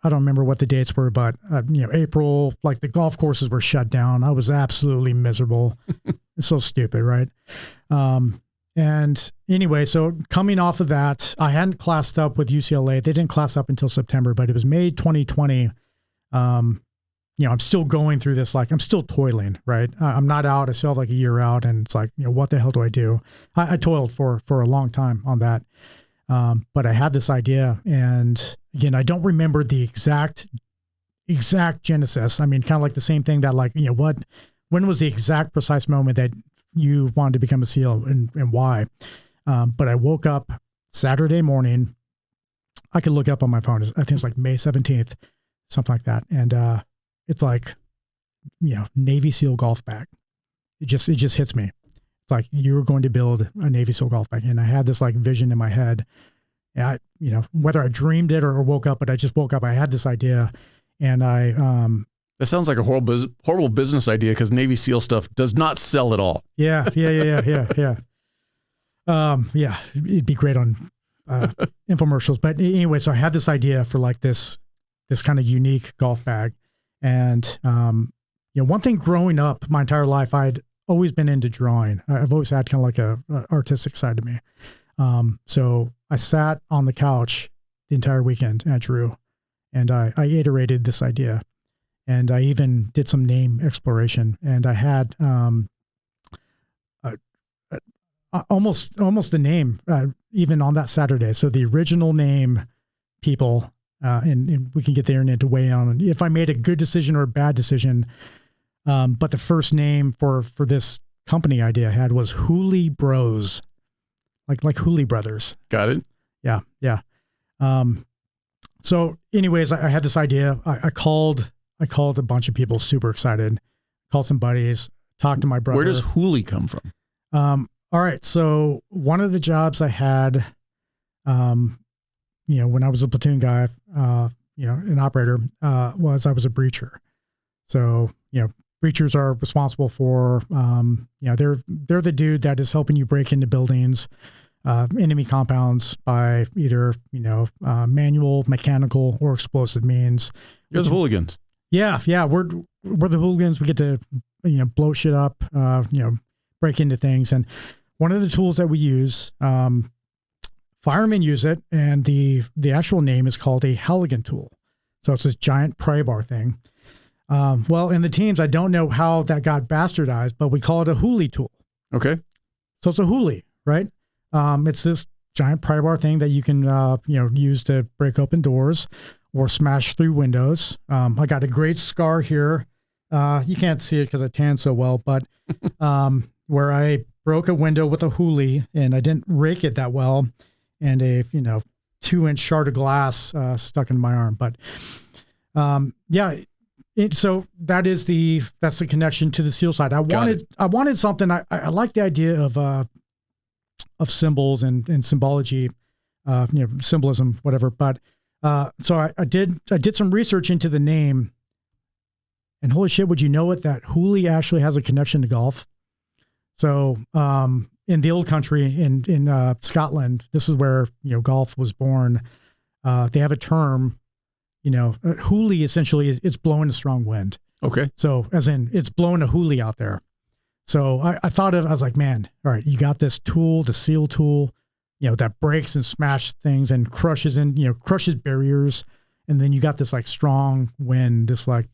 I don't remember what the dates were, but April, like the golf courses were shut down. I was absolutely miserable. It's so stupid, right? And anyway, so coming off of that, I hadn't classed up with UCLA. They didn't class up until September, but it was May 2020. I'm still going through this, like I'm still toiling, right? I'm not out. I still have like a year out, and it's like, what the hell do I do? I toiled for a long time on that. But I had this idea, and again, I don't remember the exact genesis. I mean, kind of like the same thing that like, when was the exact precise moment that you wanted to become a SEAL and why? But I woke up Saturday morning. I could look up on my phone. I think it's like May 17th, something like that. And, it's like, Navy SEAL golf bag. It just hits me. It's like, you're going to build a Navy SEAL golf bag. And I had this like vision in my head. And whether I dreamed it or woke up, but I just woke up, I had this idea, and that sounds like a horrible business idea, because Navy SEAL stuff does not sell at all. Yeah. It'd be great on infomercials. But anyway, so I had this idea for like this kind of unique golf bag. And, one thing growing up my entire life, I'd always been into drawing. I've always had kind of like a artistic side to me. So I sat on the couch the entire weekend and I drew, and I iterated this idea. And I even did some name exploration, and I had almost the name even on that Saturday. So the original name, people, and we can get there and to weigh on if I made a good decision or a bad decision. But the first name for this company idea I had was Hoolie Bros, like Hoolie Brothers. Got it. Yeah. So anyways, I had this idea. I called a bunch of people, super excited, called some buddies, talked to my brother. Where does Hoolie come from? All right. So one of the jobs I had, when I was a platoon guy, an operator, was I was a breacher. So, breachers are responsible for, they're the dude that is helping you break into buildings, enemy compounds by either, manual, mechanical, or explosive means. You're the hooligans. Yeah. We're the hooligans. We get to, blow shit up, break into things. And one of the tools that we use, firemen use it, and the actual name is called a Halligan tool. So it's this giant pry bar thing. Well, in the teams, I don't know how that got bastardized, but we call it a Hoolie tool. Okay. So it's a Hoolie, right? It's this giant pry bar thing that you can, use to break open doors or smash through windows. I got a great scar here. You can't see it because I tan so well, but where I broke a window with a Hoolie, and I didn't rake it that well, and a 2-inch shard of glass stuck in my arm. But Yeah. So that's the connection to the SEAL side. I wanted something. I like the idea of symbols and symbology, symbolism, whatever. But so I did some research into the name, and holy shit, would you know it, that Hoolie actually has a connection to golf? So in the old country in Scotland, this is where golf was born. They have a term. Hoolie essentially it's blowing a strong wind. Okay. So as in it's blowing a hoolie out there. So I was like, man, all right, you got this tool, the SEAL tool, that breaks and smashes things and crushes barriers. And then you got this like strong wind, this like,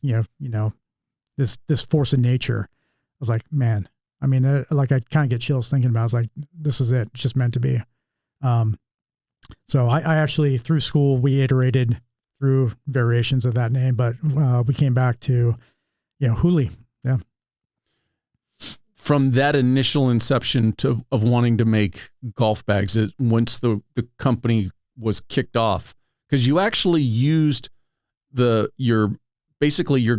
this force of nature. I was like, man, I mean, I kind of get chills thinking about it. I was like, this is it. It's just meant to be. So I actually, through school, we iterated through variations of that name, but we came back to, Hoolie. Yeah. From that initial inception of wanting to make golf bags, once the company was kicked off, because you actually used your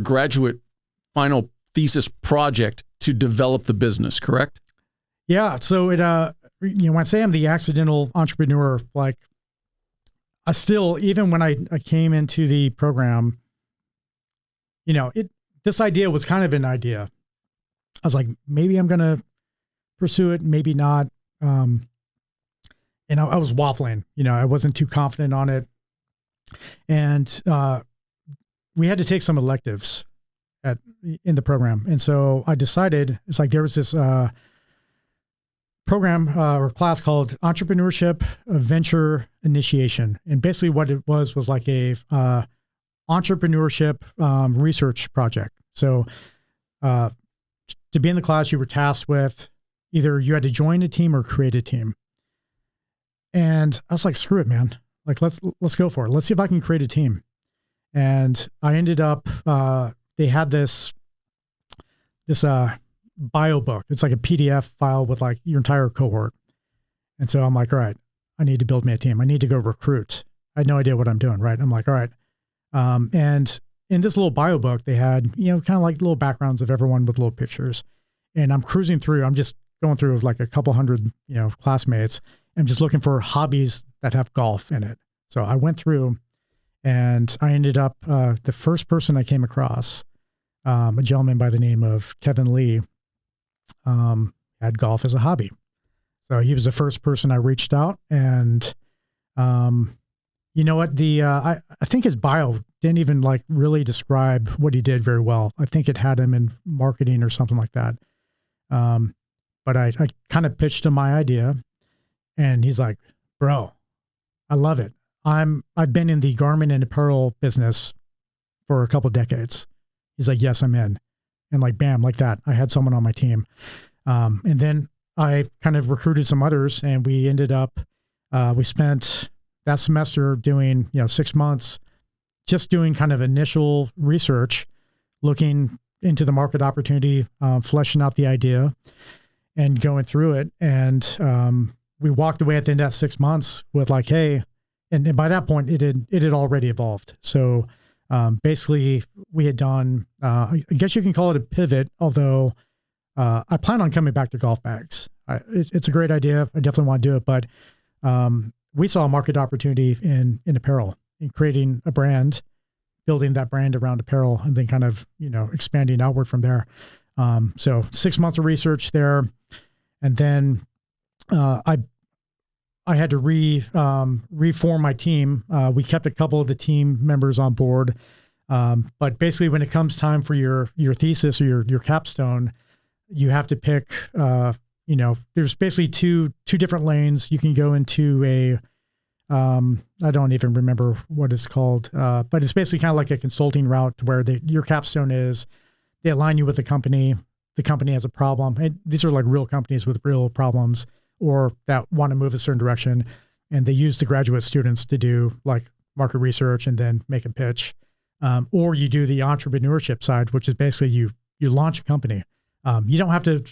graduate final thesis project to develop the business, correct? Yeah. So it, when I say I'm the accidental entrepreneur, like, I still, even when I came into the program, this idea was kind of an idea. I was like, maybe I'm going to pursue it, maybe not. And I was waffling, I wasn't too confident on it. And we had to take some electives in the program. And so I decided, it's like there was this program or class called Entrepreneurship Venture Initiation. And basically what it was like a entrepreneurship research project. So to be in the class, you were tasked with either you had to join a team or create a team. And I was like, screw it, man. Like, let's go for it. Let's see if I can create a team. And I ended up, they had this bio book. It's like a PDF file with like your entire cohort. And so I'm like, all right, I need to build me a team. I need to go recruit. I had no idea what I'm doing. Right. I'm like, all right. And in this little bio book, they had, kind of like little backgrounds of everyone with little pictures. And I'm cruising through, I'm just going through like a couple hundred, classmates. I'm just looking for hobbies that have golf in it. So I went through and I ended up, the first person I came across, a gentleman by the name of Kevin Lee, had golf as a hobby. So he was the first person I reached out, and you know what? I think his bio didn't even like really describe what he did very well. I think it had him in marketing or something like that. But I kind of pitched him my idea, and he's like, bro, I love it. I've been in the garment and apparel business for a couple of decades. He's like, yes, I'm in. And like, bam, like that, I had someone on my team. And then I kind of recruited some others, and we ended up, we spent that semester doing, 6 months, just doing kind of initial research, looking into the market opportunity, fleshing out the idea and going through it. And we walked away at the end of that 6 months with like, hey, and by that point it had already evolved. So basically we had done, I guess you can call it a pivot, although I plan on coming back to golf bags. It's a great idea. I definitely want to do it, but we saw a market opportunity in apparel, in creating a brand, building that brand around apparel, and then kind of, expanding outward from there. So 6 months of research there. And then I had to reform my team. We kept a couple of the team members on board. But basically when it comes time for your thesis or your capstone, you have to pick, there's basically two different lanes. You can go into I don't even remember what it's called, but it's basically kind of like a consulting route where your capstone is, they align you with the company has a problem. And these are like real companies with real problems or that want to move a certain direction. And they use the graduate students to do like market research and then make a pitch. Or you do the entrepreneurship side, which is basically you launch a company. You don't have to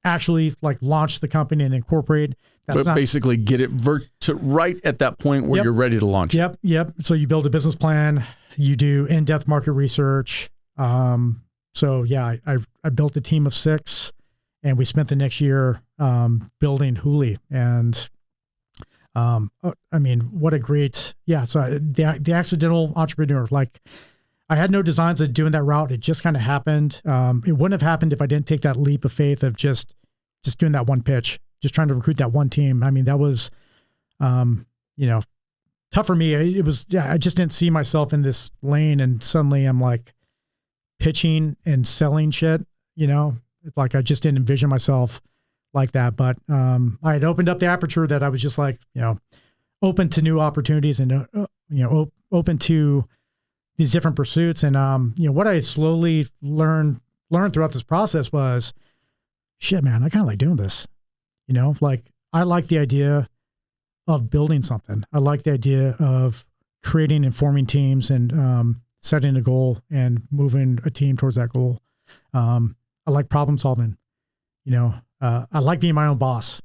actually like launch the company and incorporate. But basically get it to right at that point where you're ready to launch. Yep. So you build a business plan, you do in-depth market research. So yeah, I built a team of 6, and we spent the next year building Hoolie. And I mean, what a great, so the accidental entrepreneur, like I had no designs of doing that route. It just kind of happened. It wouldn't have happened if I didn't take that leap of faith of just doing that one pitch, just trying to recruit that one team. I mean, that was, tough for me. It was, I just didn't see myself in this lane, and suddenly I'm like pitching and selling shit, like I just didn't envision myself like that. But I had opened up the aperture that I was just like, open to new opportunities and, open to these different pursuits. And, what I slowly learned throughout this process was, shit, man, I kind of like doing this, like I like the idea of building something. I like the idea of creating and forming teams and setting a goal and moving a team towards that goal. I like problem solving, I like being my own boss.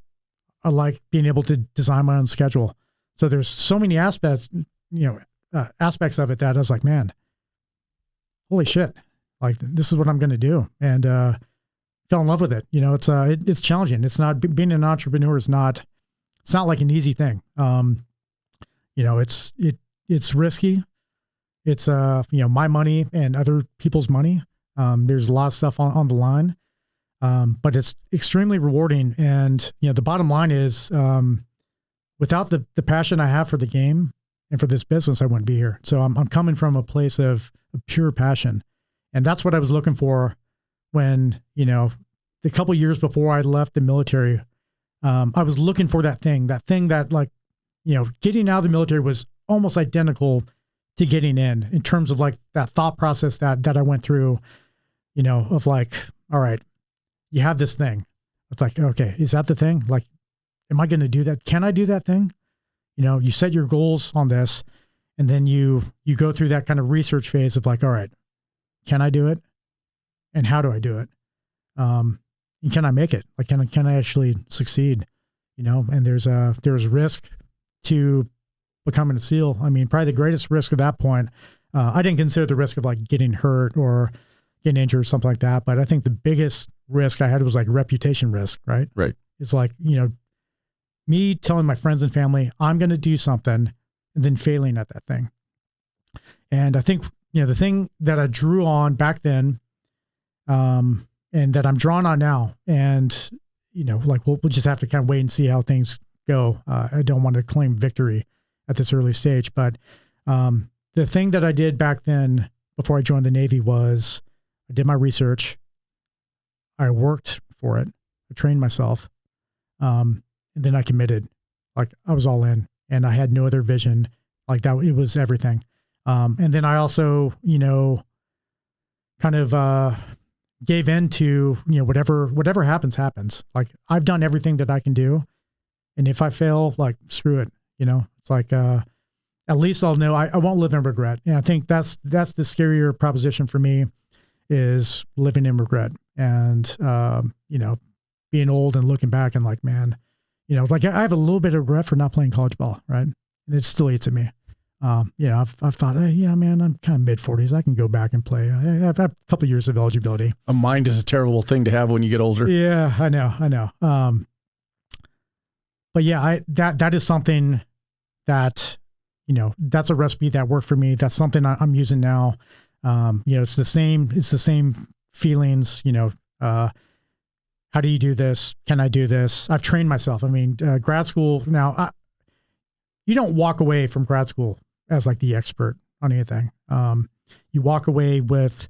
I like being able to design my own schedule. So there's so many aspects of it that I was like, man, holy shit, like this is what I'm going to do. And, fell in love with it. It's challenging. It's not, being an entrepreneur is not, it's not like an easy thing. It's risky. It's, my money and other people's money. There's a lot of stuff on the line. But it's extremely rewarding. And, the bottom line is, without the passion I have for the game and for this business, I wouldn't be here. So I'm coming from a place of pure passion. And that's what I was looking for when, the couple years before I left the military. I was looking for that thing that like, getting out of the military was almost identical to getting in terms of like that thought process that I went through, of like, all right, you have this thing. It's like, okay, is that the thing? Like, am I going to do that? Can I do that thing? You set your goals on this, and then you go through that kind of research phase of like, all right, can I do it? And how do I do it? And can I make it? Like, can I actually succeed? And there's risk to becoming a SEAL. I mean, probably the greatest risk at that point, I didn't consider the risk of like getting hurt or getting injured or something like that. But I think the biggest risk I had was like reputation risk, right? Right. It's like, me telling my friends and family, I'm going to do something, and then failing at that thing. And I think, the thing that I drew on back then, and that I'm drawn on now, and, like we'll just have to kind of wait and see how things go. I don't want to claim victory at this early stage, but the thing that I did back then before I joined the Navy was I did my research. I worked for it. I trained myself. And then I committed. Like I was all in, and I had no other vision like that. It was everything. And then I also, kind of, gave in to, whatever happens. Like I've done everything that I can do. And if I fail, like screw it, it's like, at least I'll know I won't live in regret. And I think that's the scarier proposition for me is living in regret and, being old and looking back and like, man, it's like I have a little bit of regret for not playing college ball. Right. And it still eats at me. I've thought, hey, man, I'm kind of mid-40s. I can go back and play. I've had a couple of years of eligibility. A mind is a terrible thing to have when you get older. Yeah, I know. But yeah, that is something that, that's a recipe that worked for me. That's something I'm using now. It's the same feelings, how do you do this? Can I do this? I've trained myself. I mean, grad school now, you don't walk away from grad school as like the expert on anything. You walk away with,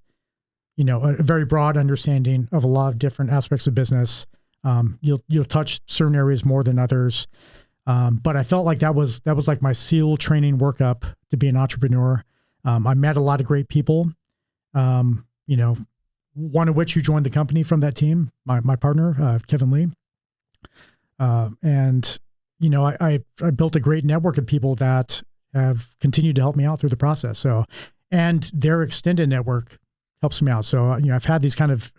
a very broad understanding of a lot of different aspects of business. You'll touch certain areas more than others. But I felt like that was like my SEAL training workup to be an entrepreneur. I met a lot of great people, one of which who joined the company from that team, my partner, Kevin Lee. And I built a great network of people that have continued to help me out through the process. So, and their extended network helps me out. So, I've had these kind of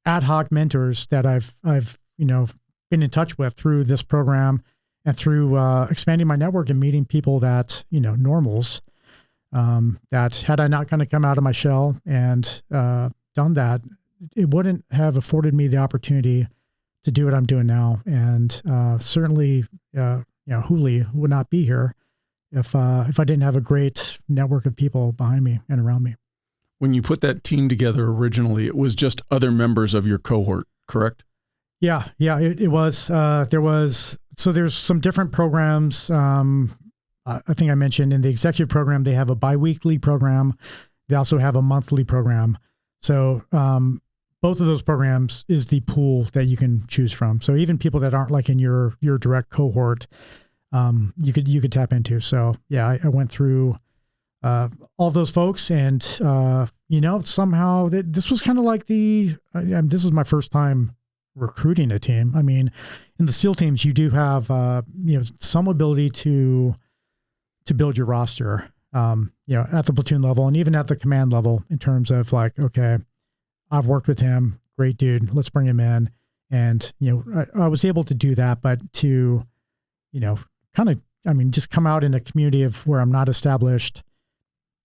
ad hoc mentors that I've been in touch with through this program and through expanding my network and meeting people that, normals, that had I not kind of come out of my shell and done that, it wouldn't have afforded me the opportunity to do what I'm doing now. And certainly, Hoolie would not be here if I didn't have a great network of people behind me and around me. When you put that team together originally, it was just other members of your cohort, correct? Yeah, it was. There's some different programs. I think I mentioned in the executive program, they have a biweekly program. They also have a monthly program. So both of those programs is the pool that you can choose from. So even people that aren't like in your direct cohort, you could tap into. So yeah, I went through all of those folks, and somehow this was kind of like this is my first time recruiting a team. I mean, in the SEAL teams, you do have some ability to build your roster, at the platoon level and even at the command level in terms of like, okay, I've worked with him, great dude, let's bring him in. And, I was able to do that, but to, just come out in a community of where I'm not established,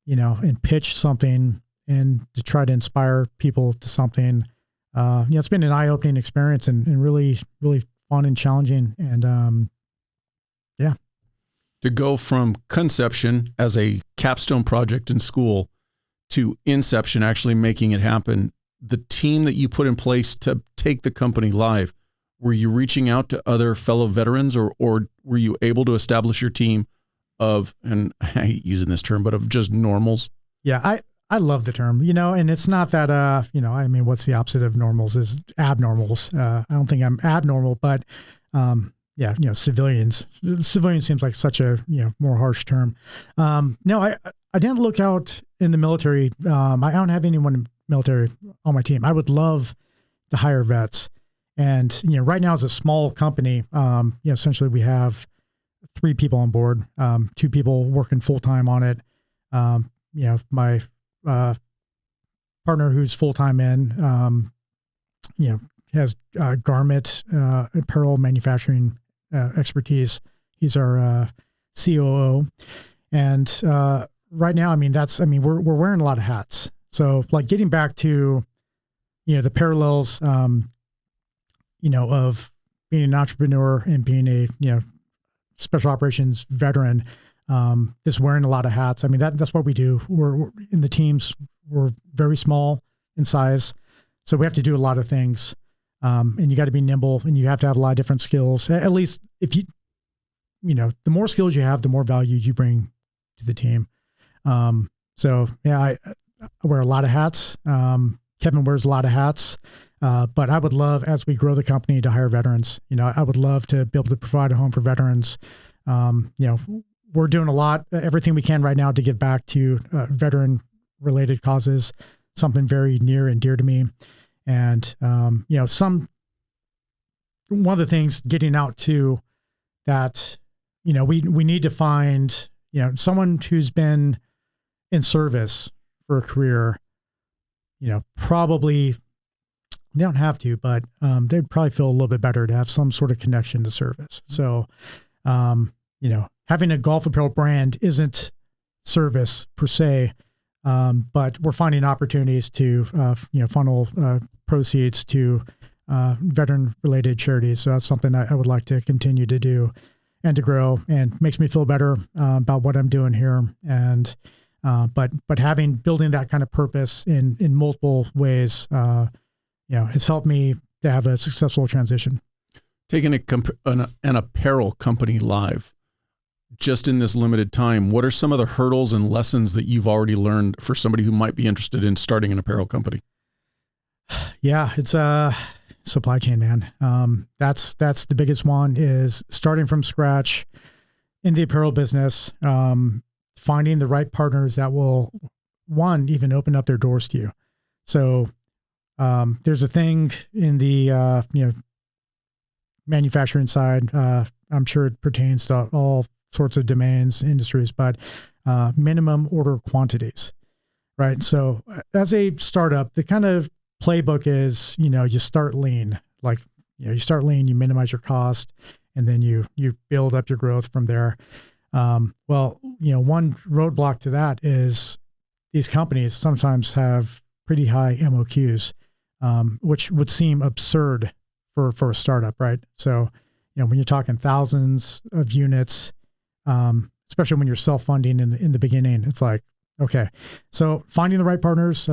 and pitch something and to try to inspire people to something. It's been an eye-opening experience and really, really fun and challenging. And, yeah. To go from conception as a capstone project in school to inception, actually making it happen, the team that you put in place to take the company live, were you reaching out to other fellow veterans or were you able to establish your team of, and I hate using this term, but of just normals? Yeah, I love the term, and it's not that, what's the opposite of normals is abnormals. I don't think I'm abnormal, but, civilians. Civilian seems like such a, more harsh term. No, I didn't look out in the military. I don't have anyone in the military on my team. I would love to hire vets. And, right now as a small company, essentially we have 3 people on board, 2 people working full-time on it. My partner who's full-time in, has garment, apparel manufacturing expertise. He's our COO. And right now, we're wearing a lot of hats. So like getting back to, the parallels, of being an entrepreneur and being a, special operations veteran, is wearing a lot of hats. That's what we do. We're in the teams, we're very small in size. So we have to do a lot of things. And you got to be nimble and you have to have a lot of different skills. At least if the more skills you have, the more value you bring to the team. So yeah, I wear a lot of hats. Kevin wears a lot of hats. But I would love, as we grow the company, to hire veterans. I would love to be able to provide a home for veterans. We're doing a lot, everything we can right now to give back to veteran related causes, something very near and dear to me. And, one of the things getting out to that, we need to find, someone who's been in service for a career, probably they don't have to, but, they'd probably feel a little bit better to have some sort of connection to service. So, having a golf apparel brand isn't service per se. But we're finding opportunities to, funnel proceeds to veteran related charities. So that's something I would like to continue to do and to grow, and makes me feel better about what I'm doing here. And but building that kind of purpose in multiple ways, has helped me to have a successful transition. Taking an apparel company live, just in this limited time, what are some of the hurdles and lessons that you've already learned for somebody who might be interested in starting an apparel company? Yeah, it's a supply chain, man. That's the biggest one, is starting from scratch in the apparel business, finding the right partners that will, even open up their doors to you. So there's a thing in the, manufacturing side. I'm sure it pertains to all sorts of domains, industries, but minimum order quantities, right? So as a startup, the kind of playbook is, you start lean, you start lean, you minimize your cost, and then you build up your growth from there. Well, one roadblock to that is these companies sometimes have pretty high MOQs, which would seem absurd for a startup, right? So, when you're talking thousands of units, especially when you're self-funding in the beginning, it's like, okay. So finding the right partners,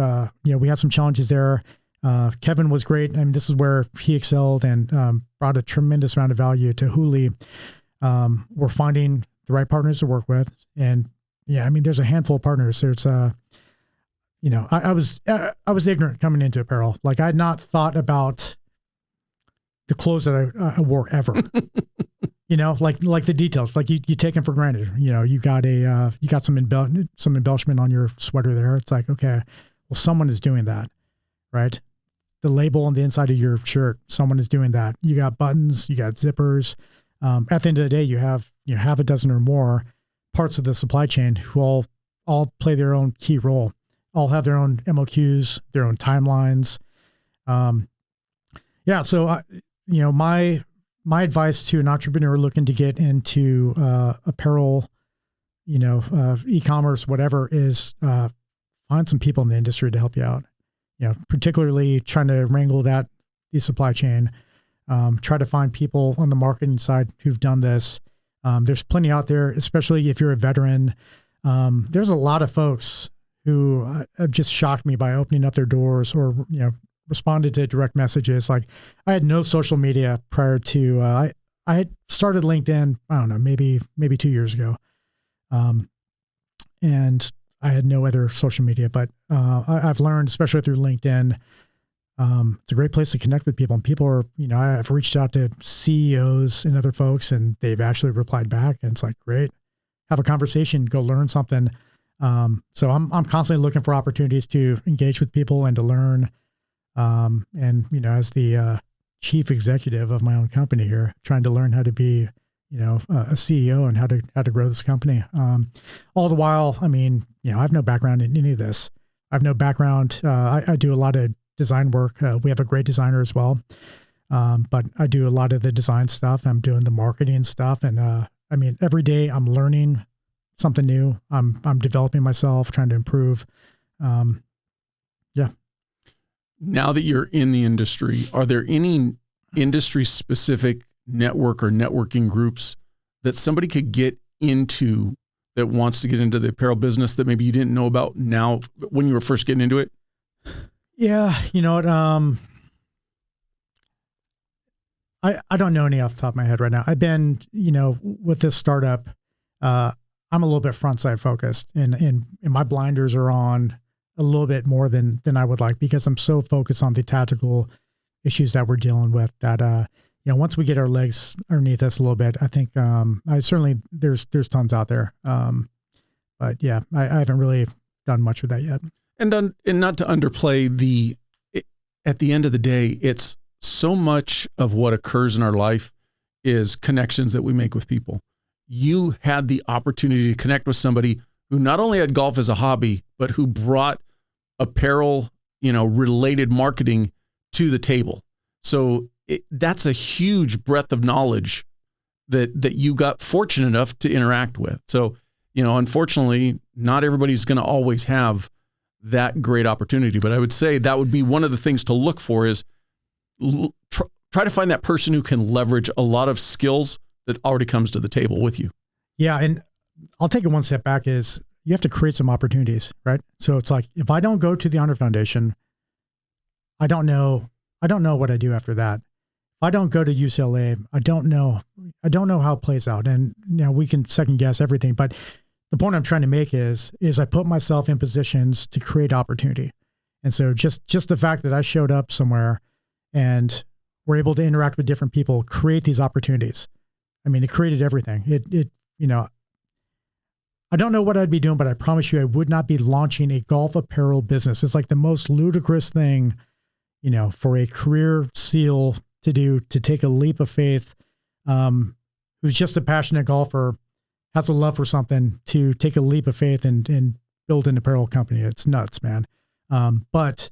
we had some challenges there. Kevin was great. I mean, this is where he excelled and brought a tremendous amount of value to Hoolie. We're finding the right partners to work with. And there's a handful of partners. There's, I was ignorant coming into apparel. Like I had not thought about the clothes that I wore ever, like the details, like you take them for granted. You got some embellishment on your sweater there. It's like, okay, well, someone is doing that, right? The label on the inside of your shirt, someone is doing that. You got buttons, you got zippers. At the end of the day, you have a dozen or more parts of the supply chain who all play their own key role, all have their own MOQs, their own timelines. So my advice to an entrepreneur looking to get into apparel, e-commerce, whatever, is find some people in the industry to help you out. Particularly trying to wrangle the supply chain. Try to find people on the marketing side who've done this. There's plenty out there, especially if you're a veteran. There's a lot of folks who have just shocked me by opening up their doors or, responded to direct messages. Like I had no social media prior to, I had started LinkedIn, I don't know, maybe 2 years ago. And I had no other social media, but I've learned, especially through LinkedIn, it's a great place to connect with people. And people are, I've reached out to CEOs and other folks, and they've actually replied back. And it's like, great, have a conversation, go learn something. So I'm constantly looking for opportunities to engage with people and to learn. And as the chief executive of my own company here, trying to learn how to be, a CEO and how to grow this company. All the while, I have no background in any of this. I have no background. I do a lot of design work. We have a great designer as well. But I do a lot of the design stuff. I'm doing the marketing stuff. And, every day I'm learning something new. I'm developing myself, trying to improve. Now that you're in the industry, are there any industry specific network or networking groups that somebody could get into that wants to get into the apparel business that maybe you didn't know about now when you were first getting into it? Yeah. You know what? I don't know any off the top of my head right now. I've been, with this startup, I'm a little bit front side focused and my blinders are on a little bit more than I would like, because I'm so focused on the tactical issues that we're dealing with that, once we get our legs underneath us a little bit, I think, there's tons out there. But yeah, I haven't really done much with that yet. And not to underplay at the end of the day, it's so much of what occurs in our life is connections that we make with people. You had the opportunity to connect with somebody who not only had golf as a hobby, but who brought apparel, related marketing to the table. So that's a huge breadth of knowledge that you got fortunate enough to interact with. So, unfortunately, not everybody's going to always have that great opportunity, but I would say that would be one of the things to look for is try to find that person who can leverage a lot of skills that already comes to the table with you. Yeah. And I'll take it one step back is you have to create some opportunities, right? So it's like, if I don't go to the Honor Foundation, I don't know what I do after that. If I don't go to UCLA, I don't know how it plays out. And we can second guess everything, but the point I'm trying to make is I put myself in positions to create opportunity. And so just the fact that I showed up somewhere and we're able to interact with different people, create these opportunities. It created everything. I don't know what I'd be doing, but I promise you I would not be launching a golf apparel business. It's like the most ludicrous thing, for a career SEAL to do, to take a leap of faith, who's just a passionate golfer, has a love for something, to take a leap of faith and build an apparel company. It's nuts, man. But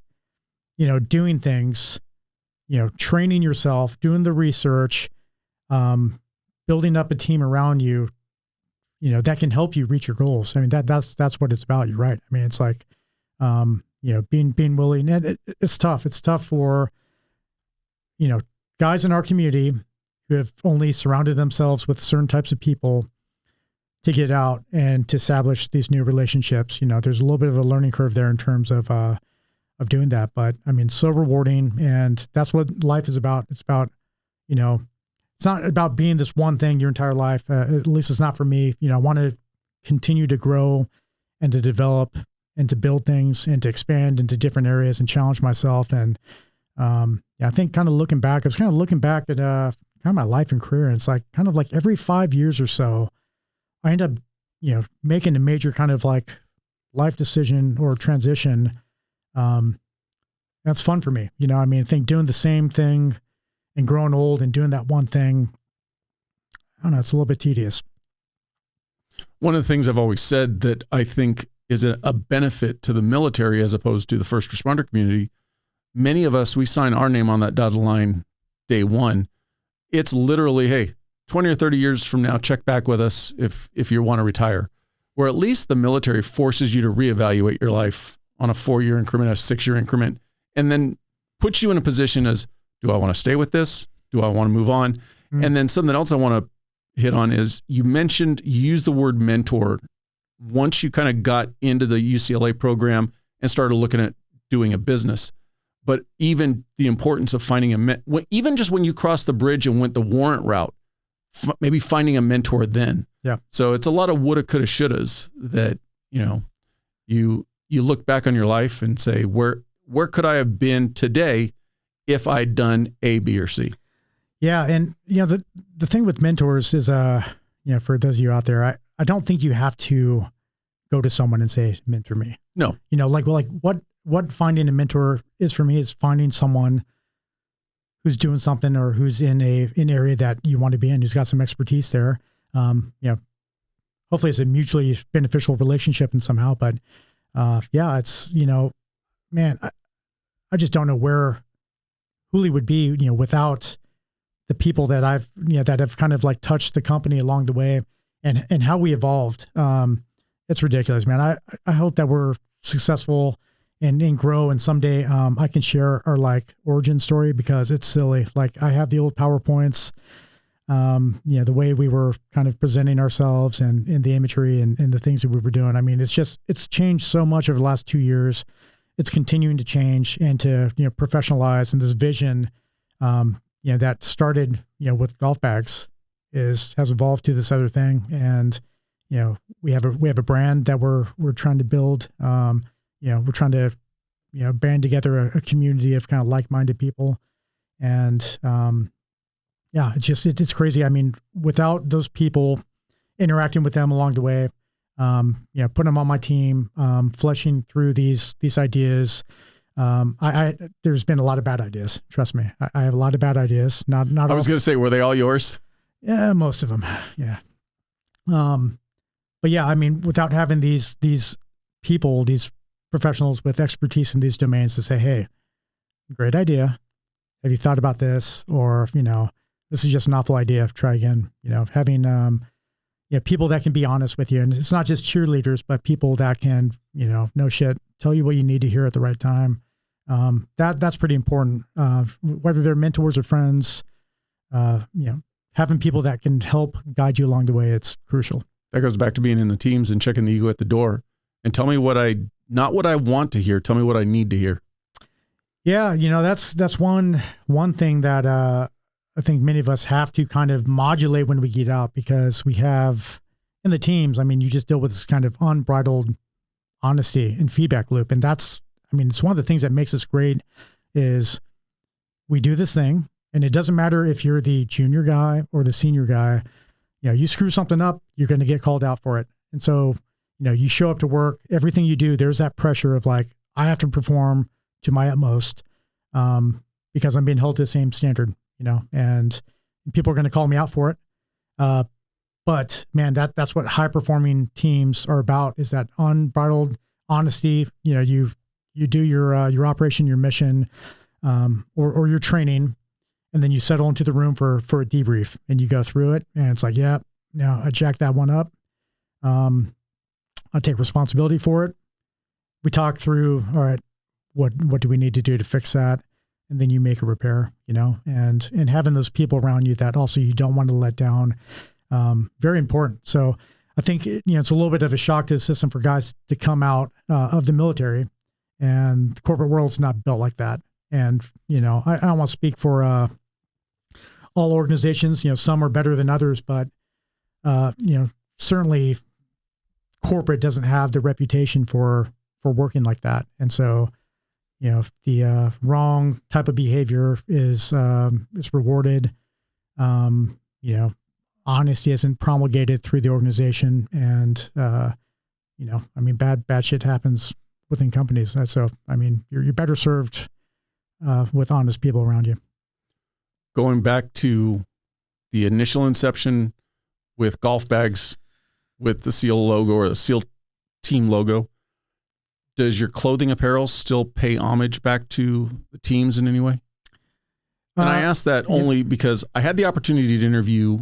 doing things, training yourself, doing the research, building up a team around you, that can help you reach your goals. I mean, that's what it's about. You're right. I mean, it's like, being willing, and it's tough. It's tough for, guys in our community who have only surrounded themselves with certain types of people to get out and to establish these new relationships. There's a little bit of a learning curve there in terms of doing that, but I mean, so rewarding. And that's what life is about. It's about, it's not about being this one thing your entire life. At least it's not for me. I want to continue to grow and to develop and to build things and to expand into different areas and challenge myself. And, I think kind of looking back, I was kind of looking back at, kind of my life and career. And it's like, kind of like every 5 years or so, I end up, making a major kind of like life decision or transition. That's fun for me. I think doing the same thing and growing old and doing that one thing, I don't know, it's a little bit tedious. One of the things I've always said that I think is a benefit to the military as opposed to the first responder community, many of us, we sign our name on that dotted line day one. It's literally, hey, 20 or 30 years from now, check back with us if you want to retire. Where at least the military forces you to reevaluate your life on a 4-year increment, a 6-year increment, and then puts you in a position as, do I want to stay with this? Do I want to move on? Mm-hmm. And then something else I want to hit on is you used the word mentor. Once you kind of got into the UCLA program and started looking at doing a business, but even the importance of finding even just when you crossed the bridge and went the warrant route, maybe finding a mentor then. Yeah. So it's a lot of woulda, coulda, shouldas that, you look back on your life and say, where could I have been today if I'd done A, B, or C? Yeah. And, the thing with mentors is, for those of you out there, I don't think you have to go to someone and say, mentor me. No. What finding a mentor is for me is finding someone who's doing something or who's in an area that you want to be in, who's got some expertise there. Hopefully it's a mutually beneficial relationship and somehow, but it's, man, I just don't know where Hoolie would be, without the people that that have kind of like touched the company along the way and how we evolved. It's ridiculous, man. I hope that we're successful and grow. And someday I can share our like origin story because it's silly. Like I have the old PowerPoints, the way we were kind of presenting ourselves and in the imagery and the things that we were doing. I mean, it's changed so much over the last 2 years. It's continuing to change and to, professionalize, and this vision, that started, with golf bags has evolved to this other thing. And, we have a brand that we're trying to build. We're trying to, band together a community of kind of like-minded people. And, it's crazy. I mean, without those people, interacting with them along the way, putting them on my team, fleshing through these ideas. There's been a lot of bad ideas. Trust me. I have a lot of bad ideas. Not I was going to say, were they all yours? Yeah, most of them. Yeah. But yeah, I mean, without having these people, these professionals with expertise in these domains to say, hey, great idea. Have you thought about this? Or, this is just an awful idea. Try again. Having, people that can be honest with you. And it's not just cheerleaders, but people that can, no shit, tell you what you need to hear at the right time. That's pretty important. Whether they're mentors or friends, having people that can help guide you along the way, it's crucial. That goes back to being in the teams and checking the ego at the door and tell me not what I want to hear. Tell me what I need to hear. Yeah. That's one thing that, I think many of us have to kind of modulate when we get out, because we have in the teams, I mean, you just deal with this kind of unbridled honesty and feedback loop. And it's one of the things that makes us great is we do this thing, and it doesn't matter if you're the junior guy or the senior guy, you screw something up, you're going to get called out for it. And so, you show up to work, everything you do, there's that pressure of like, I have to perform to my utmost, because I'm being held to the same standard, and people are going to call me out for it. But man, that's what high performing teams are about, is that unbridled honesty. You You do your operation, your mission, or your training, and then you settle into the room for a debrief, and you go through it, and it's like, yeah, now I jacked that one up. I take responsibility for it. We talk through, all right, what do we need to do to fix that? And then you make a repair, and having those people around you that also you don't want to let down, very important. So I think, it's a little bit of a shock to the system for guys to come out of the military, and the corporate world's not built like that. And, I don't want to speak for all organizations, some are better than others, but, certainly corporate doesn't have the reputation for working like that. And so, the wrong type of behavior is rewarded. Honesty isn't promulgated through the organization, and bad shit happens within companies. So, you're better served with honest people around you. Going back to the initial inception with golf bags with the SEAL logo or the SEAL team logo, does your clothing apparel still pay homage back to the teams in any way? And I ask that only because I had the opportunity to interview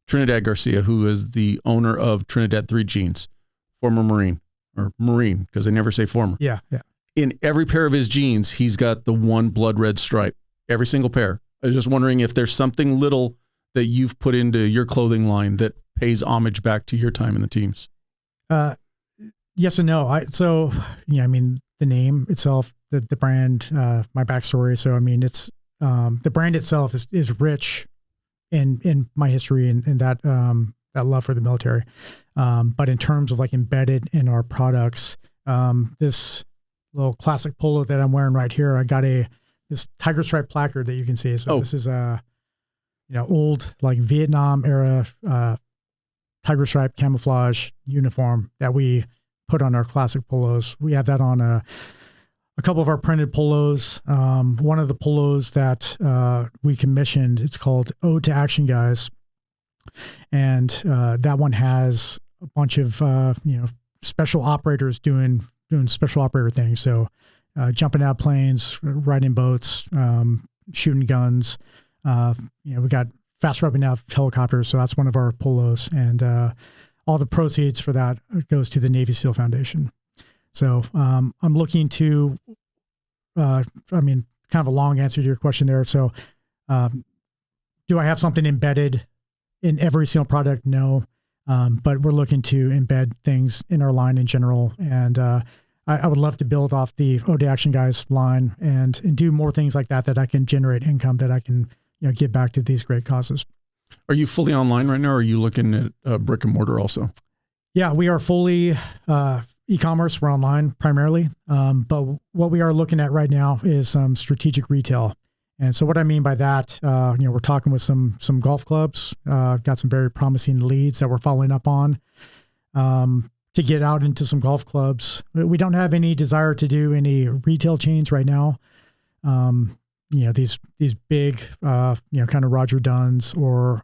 Trinidad Garcia, who is the owner of Trinidad 3 Jeans, former Marine, because they never say former. Yeah. In every pair of his jeans, he's got the one blood red stripe, every single pair. I was just wondering if there's something little that you've put into your clothing line that pays homage back to your time in the teams. Yes and no. The name itself, the brand, my backstory. So, it's, the brand itself is rich in my history and that love for the military. But in terms of embedded in our products, this little classic polo that I'm wearing right here, I got this tiger stripe placard that you can see. So this is old Vietnam era, tiger stripe camouflage uniform that we put on our classic polos. We have that on a couple of our printed polos. One of the polos that we commissioned, it's called Ode to Action Guys. And that one has a bunch of, special operators doing special operator things. So jumping out planes, riding boats, shooting guns. We got fast rubbing out helicopters. So that's one of our polos. And all the proceeds for that goes to the Navy SEAL Foundation. So I'm looking to, kind of a long answer to your question there. So do I have something embedded in every SEAL product? No. But we're looking to embed things in our line in general. And I would love to build off the Ode to Action Guys line and do more things like that I can generate income that I can give back to these great causes. Are you fully online right now, or are you looking at brick and mortar also? Yeah, we are fully e-commerce. We're online primarily. But what we are looking at right now is some strategic retail. And so what I mean by that, we're talking with some golf clubs, got some very promising leads that we're following up on to get out into some golf clubs. We don't have any desire to do any retail chains right now. These big, kind of Roger Dunn's or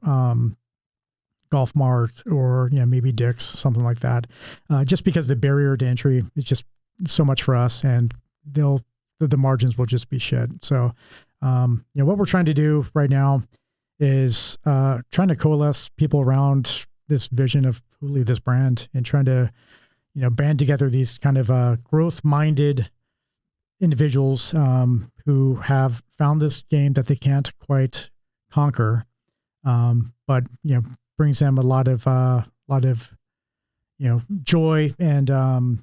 Golf Mart or, maybe Dick's, something like that. Just because the barrier to entry is just so much for us, and the margins will just be shit. So, what we're trying to do right now is trying to coalesce people around this vision of Hoolie, this brand, and trying to, band together these kind of growth-minded individuals who have found this game that they can't quite conquer, but brings them a lot of joy and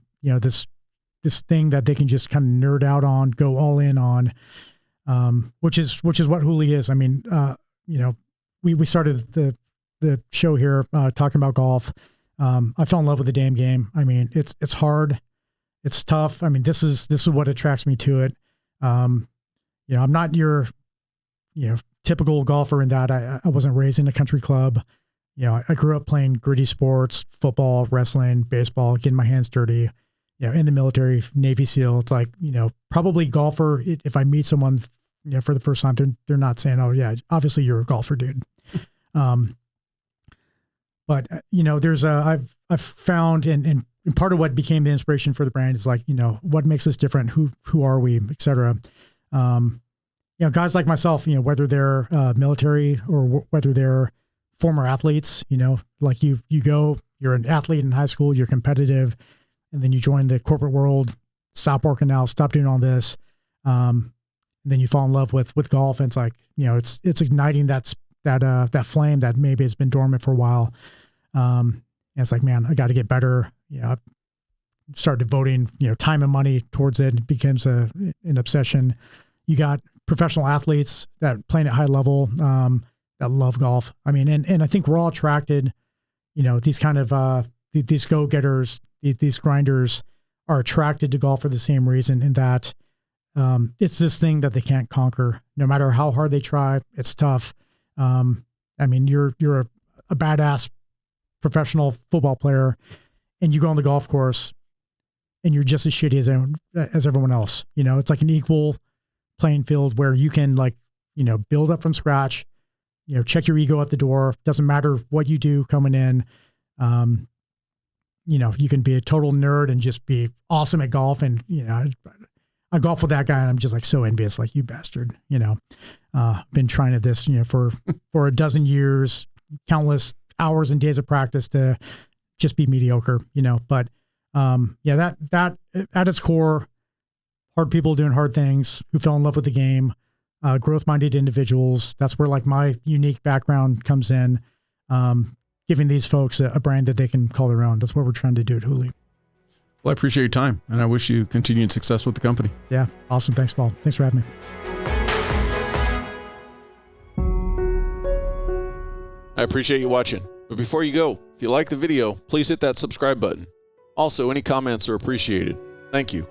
this thing that they can just kind of nerd out on, go all in on, which is what Hoolie is. We started the show here talking about golf. I fell in love with the damn game. It's hard. It's tough. This is what attracts me to it. I'm not your, typical golfer in that I wasn't raised in a country club. I grew up playing gritty sports, football, wrestling, baseball, getting my hands dirty, in the military, Navy SEAL. It's like, probably golfer. If I meet someone, for the first time, they're not saying, oh yeah, obviously you're a golfer, dude. But there's I've found and part of what became the inspiration for the brand is like, what makes us different? Who are we, et cetera. Guys like myself, whether they're military or whether they're former athletes, like you're an athlete in high school, you're competitive, and then you join the corporate world, stop working out, stop doing all this. And then you fall in love with golf, and it's like, it's igniting that flame that maybe has been dormant for a while. And it's like, man, I got to get better. I start devoting, time and money towards it. It becomes an obsession. You got professional athletes that playing at high level, that love golf. I mean, and I think we're all attracted, these kind of, these go-getters, these grinders are attracted to golf for the same reason, in that it's this thing that they can't conquer. No matter how hard they try, it's tough. I mean, you're a badass professional football player, and you go on the golf course and you're just as shitty as everyone else. It's like an equal playing field where you can build up from scratch, check your ego at the door. Doesn't matter what you do coming in. You can be a total nerd and just be awesome at golf. And, I golf with that guy and I'm just like so envious, like, you bastard, been trying to this, for a dozen years, countless hours and days of practice to just be mediocre, but, that at its core, hard people doing hard things who fell in love with the game, growth-minded individuals. That's where like my unique background comes in, giving these folks a brand that they can call their own. That's what we're trying to do at Hoolie. Well, I appreciate your time, and I wish you continued success with the company. Yeah. Awesome. Thanks, Paul. Thanks for having me. I appreciate you watching. But before you go, if you like the video, please hit that subscribe button. Also, any comments are appreciated. Thank you.